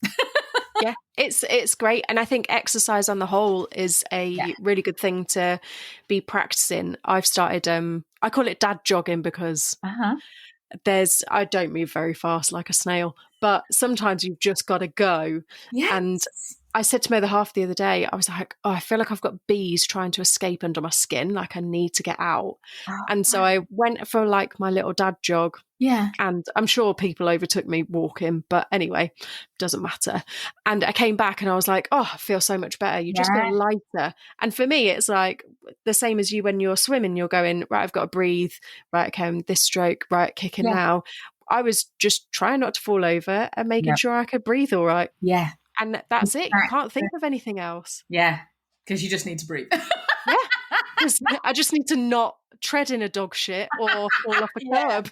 Yeah, it's great. And I think exercise on the whole is a really good thing to be practicing. I've started, I call it dad jogging because... I don't move very fast like a snail, but sometimes you've just got to go. Yes. And I said to my other half the other day, I was like, I feel like I've got bees trying to escape under my skin. Like I need to get out. And so I went for like my little dad jog. Yeah. And I'm sure people overtook me walking, but anyway, doesn't matter. And I came back and I was like, I feel so much better. You just feel lighter. And for me, it's like the same as you when you're swimming, you're going, right, I've got to breathe. Right, okay, this stroke, right, kicking now. I was just trying not to fall over and making sure I could breathe all right. Yeah. And that's it. You can't think of anything else. Yeah, because you just need to breathe. I just need to not tread in a dog shit or fall off a curb.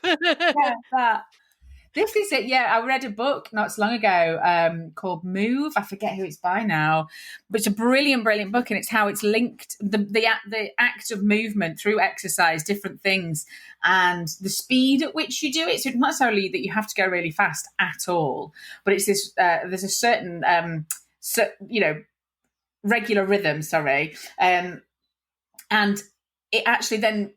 This is it. Yeah, I read a book not so long ago called Move. I forget who it's by now, but it's a brilliant, brilliant book, and it's how it's linked the act of movement through exercise, different things, and the speed at which you do it. So it's not necessarily that you have to go really fast at all, but it's this. There's a certain, regular rhythm. And it actually then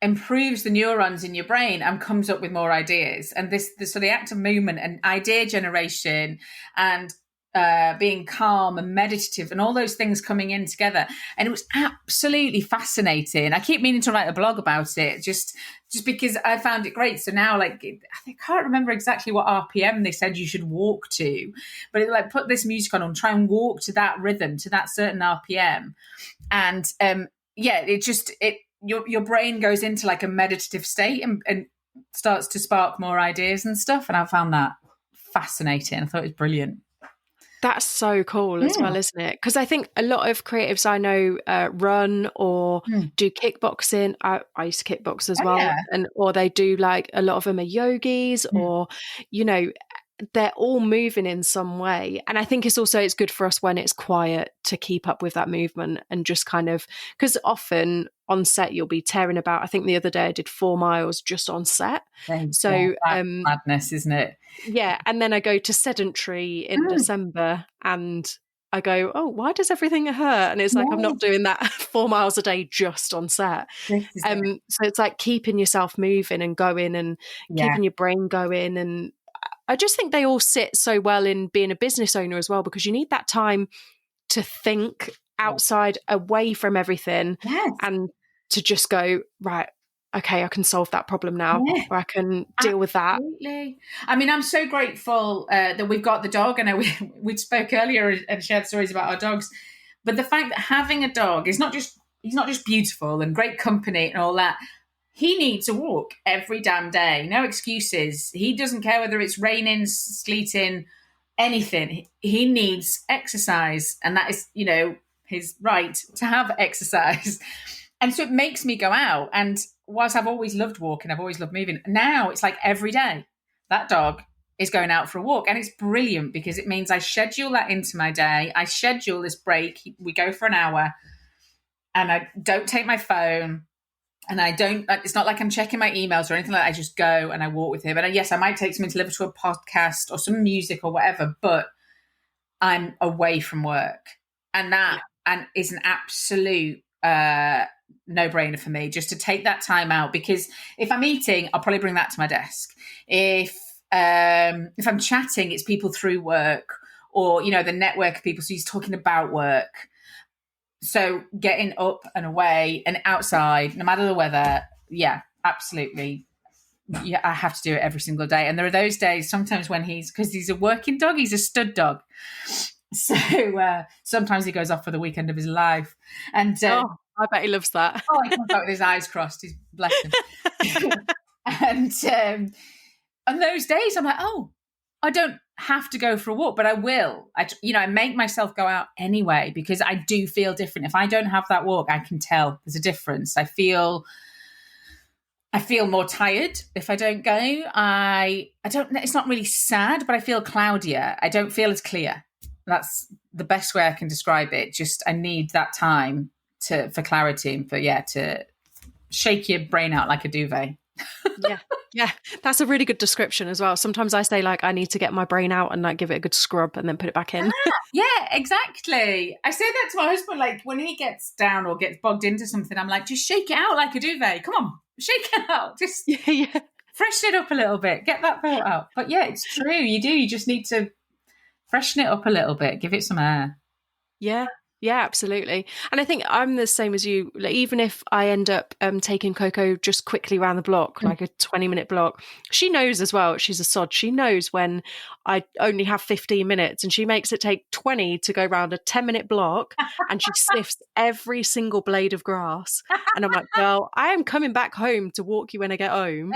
improves the neurons in your brain and comes up with more ideas. And so the act of movement and idea generation and being calm and meditative and all those things coming in together. And it was absolutely fascinating. I keep meaning to write a blog about it just because I found it great. So now, I can't remember exactly what RPM they said you should walk to, but it put this music on and try and walk to that rhythm, to that certain RPM. And your brain goes into a meditative state and starts to spark more ideas and stuff. And I found that fascinating. I thought it was brilliant. That's so cool as well, isn't it? Because I think a lot of creatives I know run or do kickboxing. I used to kickbox as well. Yeah. Or they do a lot of them are yogis or, they're all moving in some way. And I think it's good for us when it's quiet to keep up with that movement and just because often on set you'll be tearing about. I think the other day I did 4 miles just on set. So madness, isn't it? Yeah. And then I go to sedentary in December and I go, oh, why does everything hurt? And it's I'm not doing that 4 miles a day just on set. So it's keeping yourself moving and going and keeping your brain going. And I just think they all sit so well in being a business owner as well, because you need that time to think outside, away from everything, and to just go, right, okay, I can solve that problem now, or I can deal with that. Absolutely. I mean, I'm so grateful that we've got the dog. I know we spoke earlier and shared stories about our dogs, but the fact that having a dog is he's not just beautiful and great company and all that. He needs a walk every damn day. No excuses. He doesn't care whether it's raining, sleeting, anything. He needs exercise. And that is, his right to have exercise. And so it makes me go out. And whilst I've always loved walking, I've always loved moving, now it's every day that dog is going out for a walk. And it's brilliant because it means I schedule that into my day. I schedule this break. We go for an hour and I don't take my phone. And it's not like I'm checking my emails or anything like that. I just go and I walk with him. And yes, I might take something to listen to a podcast or some music or whatever, but I'm away from work. And that is an absolute no-brainer for me, just to take that time out. Because if I'm eating, I'll probably bring that to my desk. If I'm chatting, it's people through work or, the network of people. So he's talking about work. So getting up and away and outside, no matter the weather, absolutely. Yeah, I have to do it every single day. And there are those days sometimes when because he's a working dog, he's a stud dog. So sometimes he goes off for the weekend of his life. And I bet he loves that. He comes out with his eyes crossed. He's bless him. And on those days, I'm like, I don't have to go for a walk, but I will. I make myself go out anyway because I do feel different. If I don't have that walk, I can tell there's a difference. I feel more tired if I don't go. I don't. It's not really sad, but I feel cloudier. I don't feel as clear. That's the best way I can describe it. Just I need that time for clarity and to shake your brain out like a duvet. Yeah, that's a really good description as well. Sometimes I say I need to get my brain out and give it a good scrub and then put it back in. Yeah, exactly. I say that to my husband, when he gets down or gets bogged into something, I'm like, just shake it out like a duvet. Come on, shake it out. Just freshen it up a little bit. Get that thought out. But yeah, it's true. You do. You just need to freshen it up a little bit. Give it some air. Yeah, absolutely. And I think I'm the same as you. Even if I end up taking Coco just quickly around the block, like a 20-minute block, she knows as well. She's a sod. She knows when I only have 15 minutes and she makes it take 20 to go around a 10-minute block and she sniffs every single blade of grass. And I'm like, girl, I am coming back home to walk you when I get home.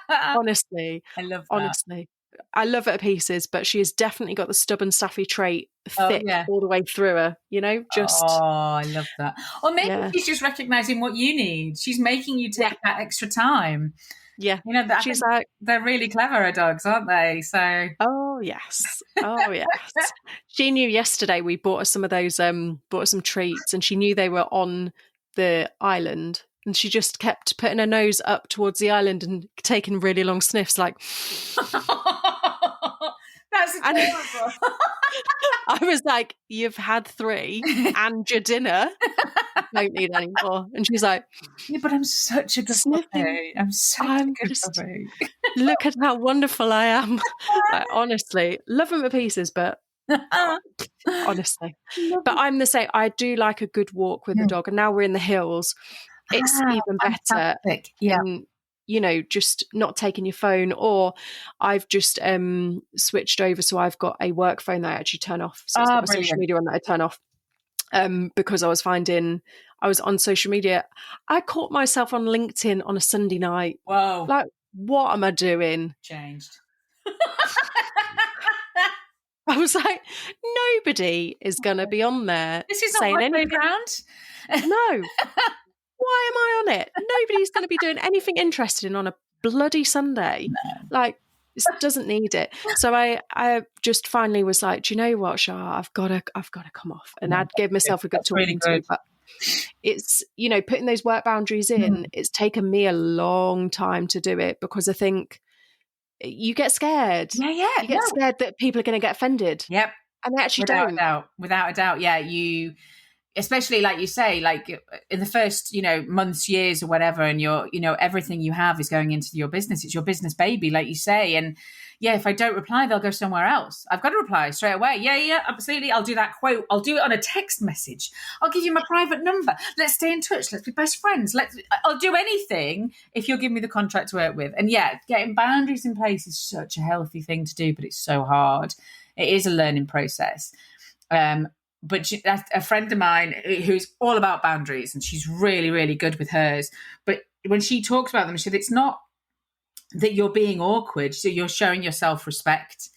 Honestly. I love that. Honestly. I love her to pieces, but she has definitely got the stubborn, stuffy trait thick all the way through her, I love that. Or maybe she's just recognizing what you need. She's making you take that extra time. Yeah. You know, I She's think like, they're really clever, our dogs, aren't they? So, oh yes. Oh yes. She knew yesterday we bought her some of those bought her some treats, and she knew they were on the island, and she just kept putting her nose up towards the island and taking really long sniffs like that's and adorable. I was like, you've had 3 and your dinner. Don't need any more. And she's like, Yeah, but I'm such a good sniffing. puppy. I'm such I'm a good just puppy. look at how wonderful I am. Like, honestly, love them to pieces, but honestly. But I'm the same. I do like a good walk with the dog. And now we're in the hills. It's even better Fantastic. Yeah. in, you know, just not taking your phone. Or I've just switched over. So I've got a work phone that I actually turn off. So it's got my social media one that I turn off. Because I was finding I was on social media. I caught myself on LinkedIn on a Sunday night. Whoa. Like, what am I doing? Changed. I was like, nobody is going to be on there This is saying not my anything. playground. No. Why am I on it? Nobody's going to be doing anything interesting on a bloody Sunday. No. Like, it doesn't need it. So I just finally was like, do you know what, Shah? I've got to come off. And I'd give myself a good talking to. But it's, you know, putting those work boundaries in, it's taken me a long time to do it, because I think you get scared. Yeah. You get scared that people are going to get offended. Yep. And they actually Without don't. a doubt. Without a doubt. Yeah. You, especially like you say, like in the first, you know, months, years or whatever, and you're, you know, everything you have is going into your business. It's your business baby, like you say. And yeah, if I don't reply, they'll go somewhere else. I've got to reply straight away. Yeah, absolutely. I'll do that quote. I'll do it on a text message. I'll give you my private number. Let's stay in touch. Let's be best friends. I'll do anything if you'll give me the contract to work with. And yeah, getting boundaries in place is such a healthy thing to do, but it's so hard. It is a learning process. But a friend of mine who's all about boundaries, and she's really, really good with hers. But when she talks about them, she said, it's not that you're being awkward, so you're showing your self-respect.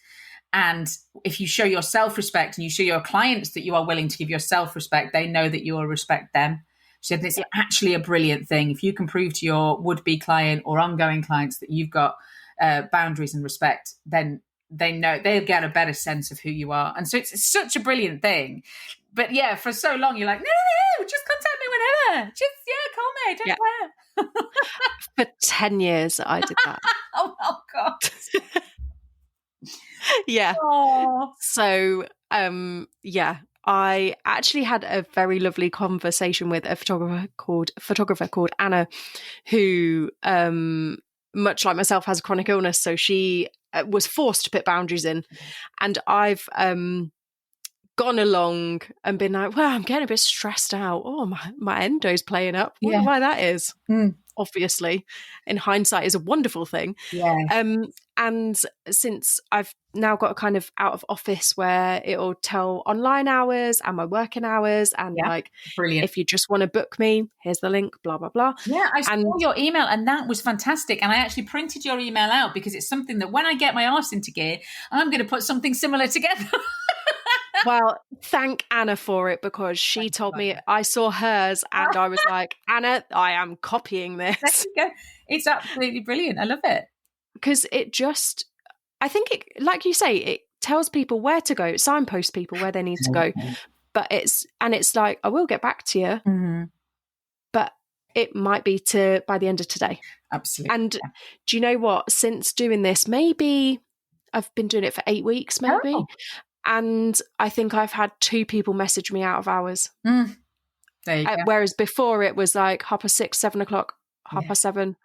And if you show your self-respect and you show your clients that you are willing to give your self-respect, they know that you will respect them. She said, it's actually a brilliant thing. If you can prove to your would-be client or ongoing clients that you've got boundaries and respect, then they know, they'll get a better sense of who you are. And so it's such a brilliant thing. But yeah, for so long, you're like, no, just contact me whenever. Just, call me. Don't care. For 10 years, I did that. Oh, God. Yeah. Aww. So, I actually had a very lovely conversation with a photographer called Anna, who, much like myself, has a chronic illness. So she was forced to put boundaries in. And I've gone along and been like, well, I'm getting a bit stressed out. Oh, my endo's playing up. Wonder why that is. Obviously, in hindsight, is a wonderful thing. Yeah. And since I've now got a kind of out of office where it'll tell online hours and my working hours, and like, brilliant. If you just want to book me, here's the link, blah, blah, blah. Yeah, I saw your email and that was fantastic. And I actually printed your email out because it's something that when I get my arse into gear, I'm going to put something similar together. Well, thank Anna for it, because she told me, I saw hers and I was like, Anna, I am copying this. There you go. It's absolutely brilliant. I love it. Because it just, I think it, like you say, it tells people where to go, signposts people where they need to go. But it's like, I will get back to you, but it might be by the end of today. Absolutely. And do you know what? Since doing this, maybe I've been doing it for 8 weeks, maybe. Oh. And I think I've had 2 people message me out of hours. There you go. Whereas before it was like 6:30, 7 o'clock, 7:30.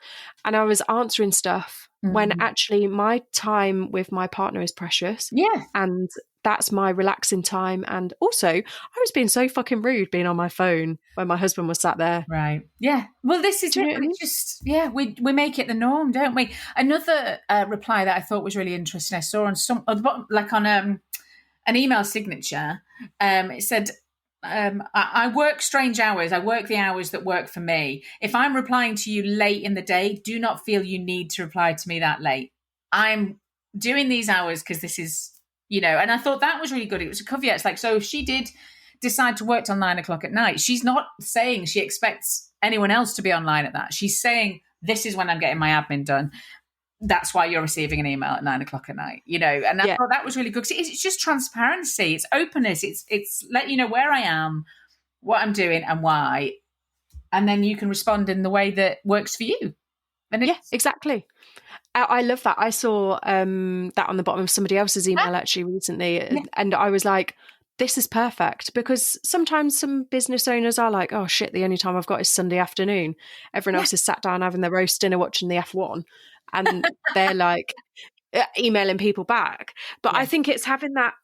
And I was answering stuff when actually my time with my partner is precious. Yeah. And that's my relaxing time. And also I was being so fucking rude being on my phone when my husband was sat there. Right. Yeah. Well, this is it. We just, we make it the norm, don't we? Another reply that I thought was really interesting, I saw on on an email signature, it said, I work strange hours. I work the hours that work for me. If I'm replying to you late in the day, do not feel you need to reply to me that late. I'm doing these hours because this is, and I thought that was really good. It was a caveat. It's like, so if she did decide to work till 9 o'clock at night, she's not saying she expects anyone else to be online at that. She's saying this is when I'm getting my admin done. That's why you're receiving an email at 9 o'clock at night, and I thought that was really good, because it's just transparency, it's openness, it's let you know where I am, what I'm doing and why, and then you can respond in the way that works for you. And exactly. I love that. I saw that on the bottom of somebody else's email actually recently, and I was like, this is perfect, because sometimes some business owners are like, oh shit, the only time I've got is Sunday afternoon. Everyone else is sat down having their roast dinner watching the F1, and they're like emailing people back. But I think it's having that,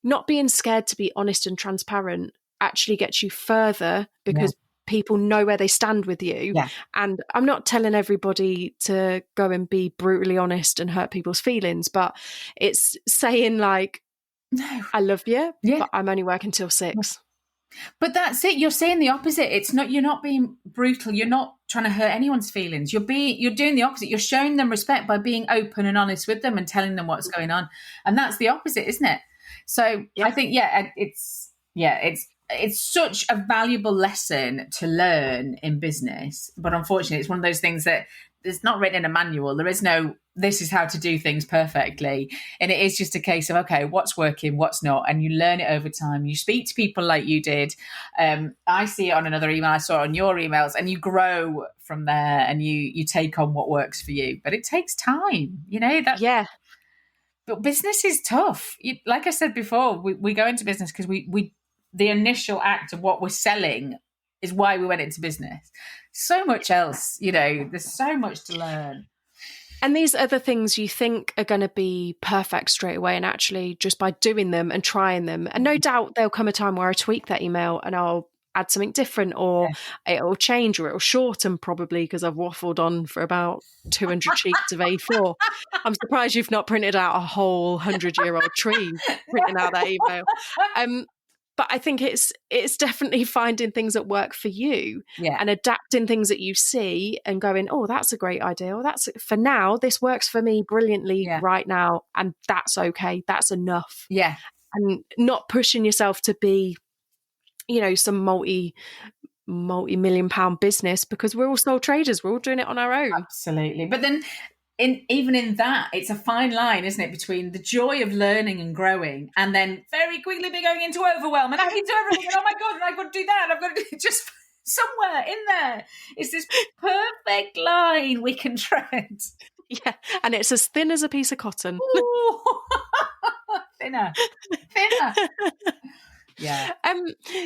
not being scared to be honest and transparent actually gets you further, because people know where they stand with you. And I'm not telling everybody to go and be brutally honest and hurt people's feelings, but it's saying like, no, I love you, but I'm only working till 6. But that's it. You're saying the opposite. It's not, you're not being brutal. You're not trying to hurt anyone's feelings. You're doing the opposite. You're showing them respect by being open and honest with them and telling them what's going on. And that's the opposite, isn't it? So I think, it's such a valuable lesson to learn in business. But unfortunately, it's one of those things that it's not written in a manual. There is no, this is how to do things perfectly. And it is just a case of, okay, what's working, what's not? And you learn it over time. You speak to people like you did. I see it on another email. I saw it on your emails, and you grow from there, and you take on what works for you. But it takes time, But business is tough. Like I said before, we go into business because we the initial act of what we're selling is why we went into business. So much else, there's so much to learn. And these other things you think are going to be perfect straight away, and actually just by doing them and trying them, and no doubt there'll come a time where I tweak that email and I'll add something different, or it'll change, or it'll shorten probably because I've waffled on for about 200 sheets of A4. I'm surprised you've not printed out a whole 100-year-old tree printing out that email. But I think it's definitely finding things that work for you and adapting things that you see and going, oh, that's a great idea. Or that's, for now, this works for me brilliantly right now. And that's okay. That's enough. Yeah. And not pushing yourself to be, some multi-million pound business, because we're all sole traders. We're all doing it on our own. Absolutely. But then even in that, it's a fine line, isn't it, between the joy of learning and growing, and then very quickly be going into overwhelm, and I can do everything, and oh my God, and I've got to do that, and I've got to do it. Just somewhere in there. It's this perfect line we can tread. Yeah, and it's as thin as a piece of cotton. Thinner. Yeah.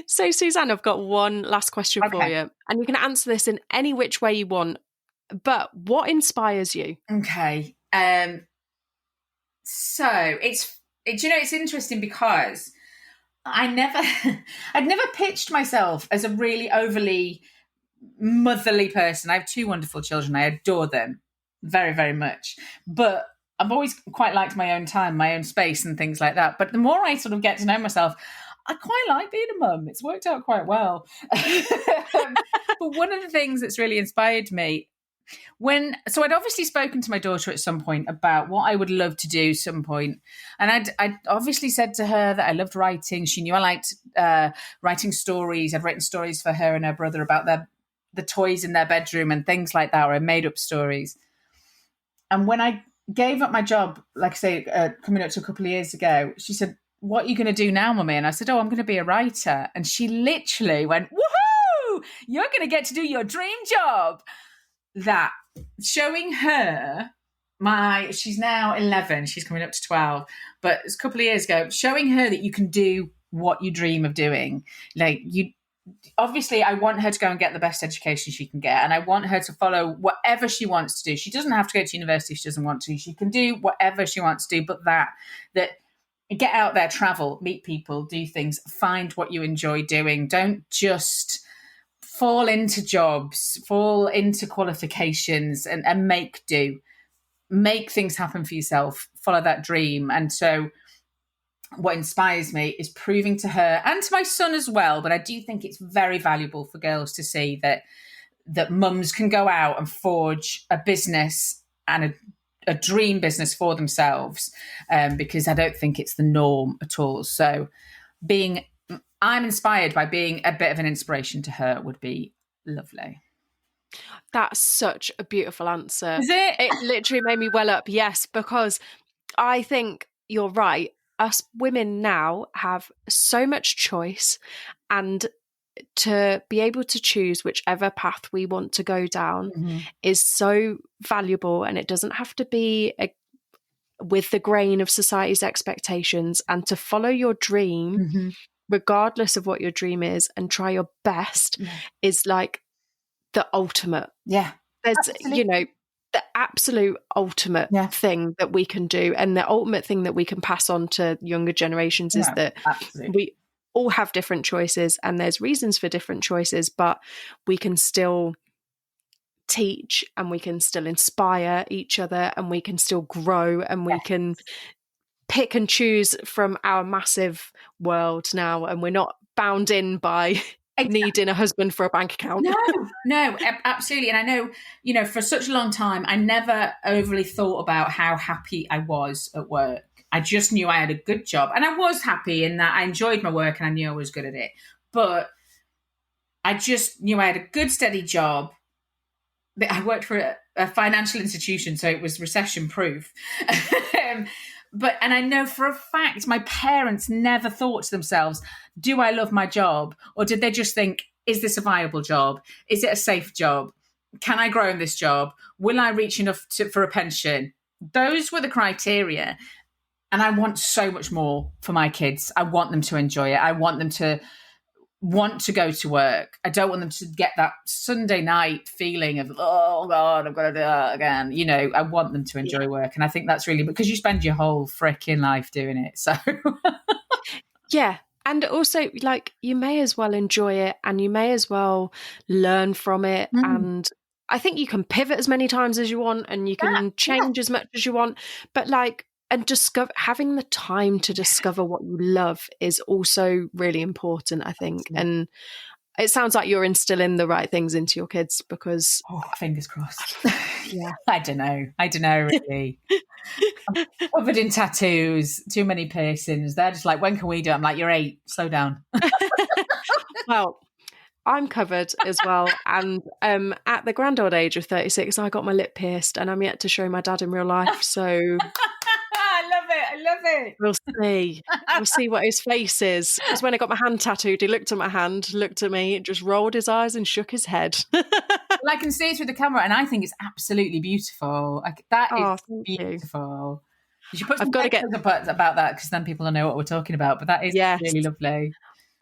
So Suzanne, I've got one last question for you, and you can answer this in any which way you want. But what inspires you? Okay. So it's interesting because I'd never pitched myself as a really overly motherly person. I have 2 wonderful children. I adore them very, very much. But I've always quite liked my own time, my own space and things like that. But the more I sort of get to know myself, I quite like being a mum. It's worked out quite well. But one of the things that's really inspired me, so I'd obviously spoken to my daughter at some point about what I would love to do some point. And I'd obviously said to her that I loved writing. She knew I liked writing stories. I'd written stories for her and her brother about the toys in their bedroom and things like that, or I made up stories. And when I gave up my job, like I say, coming up to a couple of years ago, she said, what are you going to do now, Mummy? And I said, I'm going to be a writer. And she literally went, woohoo, you're going to get to do your dream job. That showing her she's now 11, she's coming up to 12, but it's a couple of years ago, showing her that you can do what you dream of doing. Like, obviously I want her to go and get the best education she can get, and I want her to follow whatever she wants to do. She doesn't have to go to university if she doesn't want to. She can do whatever she wants to do, but that get out there, travel, meet people, do things, find what you enjoy doing. Don't just fall into jobs, fall into qualifications and make do. Make things happen for yourself, follow that dream. And so what inspires me is proving to her and to my son as well, but I do think it's very valuable for girls to see that mums can go out and forge a business and a dream business for themselves, because I don't think it's the norm at all. So I'm inspired by being a bit of an inspiration to her would be lovely. That's such a beautiful answer. Is it? It literally made me well up. Yes, because I think you're right. Us women now have so much choice, and to be able to choose whichever path we want to go down is so valuable, and it doesn't have to be with the grain of society's expectations, and to follow your dream regardless of what your dream is and try your best is like the ultimate. Yeah. There's, Absolutely. you know, the absolute ultimate thing that we can do, and the ultimate thing that we can pass on to younger generations is that we all have different choices, and there's reasons for different choices, but we can still teach, and we can still inspire each other, and we can still grow, and we can pick and choose from our massive world now, and we're not bound in by needing a husband for a bank account. No, absolutely. And I know, you know, for such a long time, I never overly thought about how happy I was at work. I just knew I had a good job, and I was happy in that I enjoyed my work and I knew I was good at it. But I just knew I had a good, steady job. I worked for a financial institution, so it was recession proof. And I know for a fact my parents never thought to themselves, do I love my job? Or did they just think, is this a viable job? Is it a safe job? Can I grow in this job? Will I reach enough for a pension? Those were the criteria. And I want so much more for my kids. I want them to enjoy it. I want them to want to go to work. I don't want them to get that Sunday night feeling of, oh God, I've got to do that again. You know, I want them to enjoy work. And I think that's really because you spend your whole fricking life doing it. So yeah. And also, like, you may as well enjoy it, and you may as well learn from it. And I think you can pivot as many times as you want, and you can change as much as you want. But like, and having the time to discover what you love is also really important, I think. And it sounds like you're instilling the right things into your kids, because fingers crossed. I don't know really. I'm covered in tattoos, too many piercings. They're just like, when can we do it? I'm like, you're 8, slow down. Well, I'm covered as well. And at the grand old age of 36, I got my lip pierced, and I'm yet to show my dad in real life. So I love it. We'll see what his face is. Because when I got my hand tattooed, he looked at my hand, looked at me, just rolled his eyes and shook his head. Well, I can see it through the camera, and I think it's absolutely beautiful. That is beautiful. You should put some pictures about that, because then people will know what we're talking about. But that is really lovely.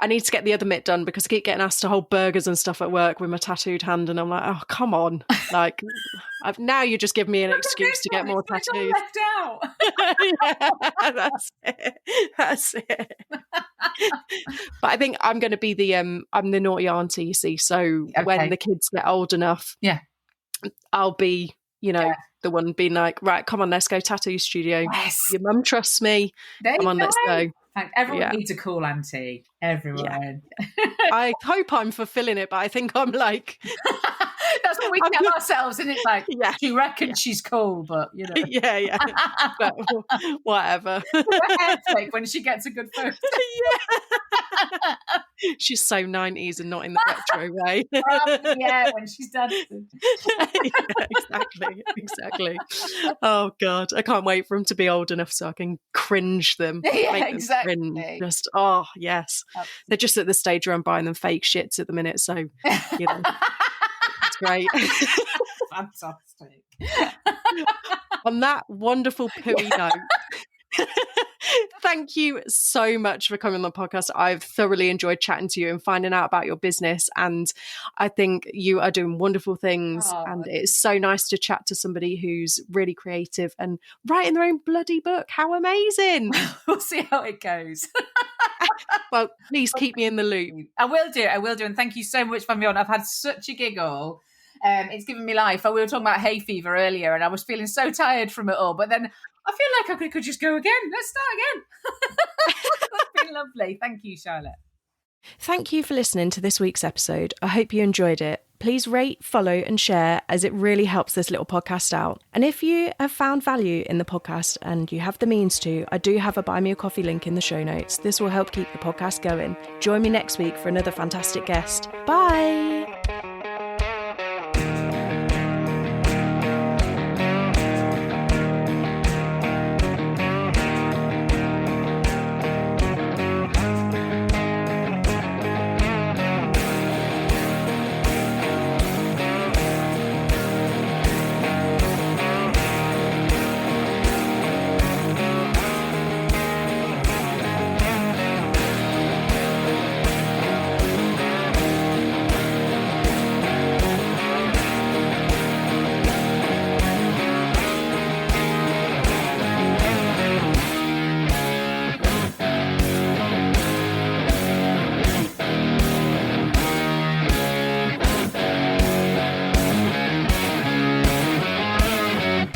I need to get the other mitt done, because I keep getting asked to hold burgers and stuff at work with my tattooed hand, and I'm like, oh, come on. Like, now you just give me an excuse to get more tattoos. Left out. That's it. But I think I'm going to be I'm the naughty auntie, you see. So when the kids get old enough, I'll be, the one being like, right, come on, let's go tattoo studio. Yes. Your mum trusts me. Come on, let's go. Everyone needs a cool auntie. Everyone. I hope I'm fulfilling it, but I think I'm like... That's what we tell ourselves, and it's like, she reckons she's cool, but, you know. But whatever. When she gets a good photo. She's so 90s and not in the retro way. When she's dancing. Exactly. Oh, God. I can't wait for them to be old enough so I can cringe them. Exactly. Cringe. Just, yes. Absolutely. They're just at the stage where I'm buying them fake shits at the minute, so, you know. It's great. Fantastic. On that wonderful pooey note, thank you so much for coming on the podcast. I've thoroughly enjoyed chatting to you and finding out about your business, and I think you are doing wonderful things, and it's so nice to chat to somebody who's really creative and writing their own bloody book. How amazing. We'll see how it goes. Well, please keep me in the loop. I will do, and thank you so much for having me on. I've had such a giggle. It's given me life. We were talking about hay fever earlier, and I was feeling so tired from it all, but then I feel like I could just go again. Let's start again. That's been lovely. Thank you, Charlotte. Thank you for listening to this week's episode. I hope you enjoyed it. Please rate, follow and share, as it really helps this little podcast out. And if you have found value in the podcast and you have the means to, I do have a Buy Me a Coffee link in the show notes. This will help keep the podcast going. Join me next week for another fantastic guest. Bye!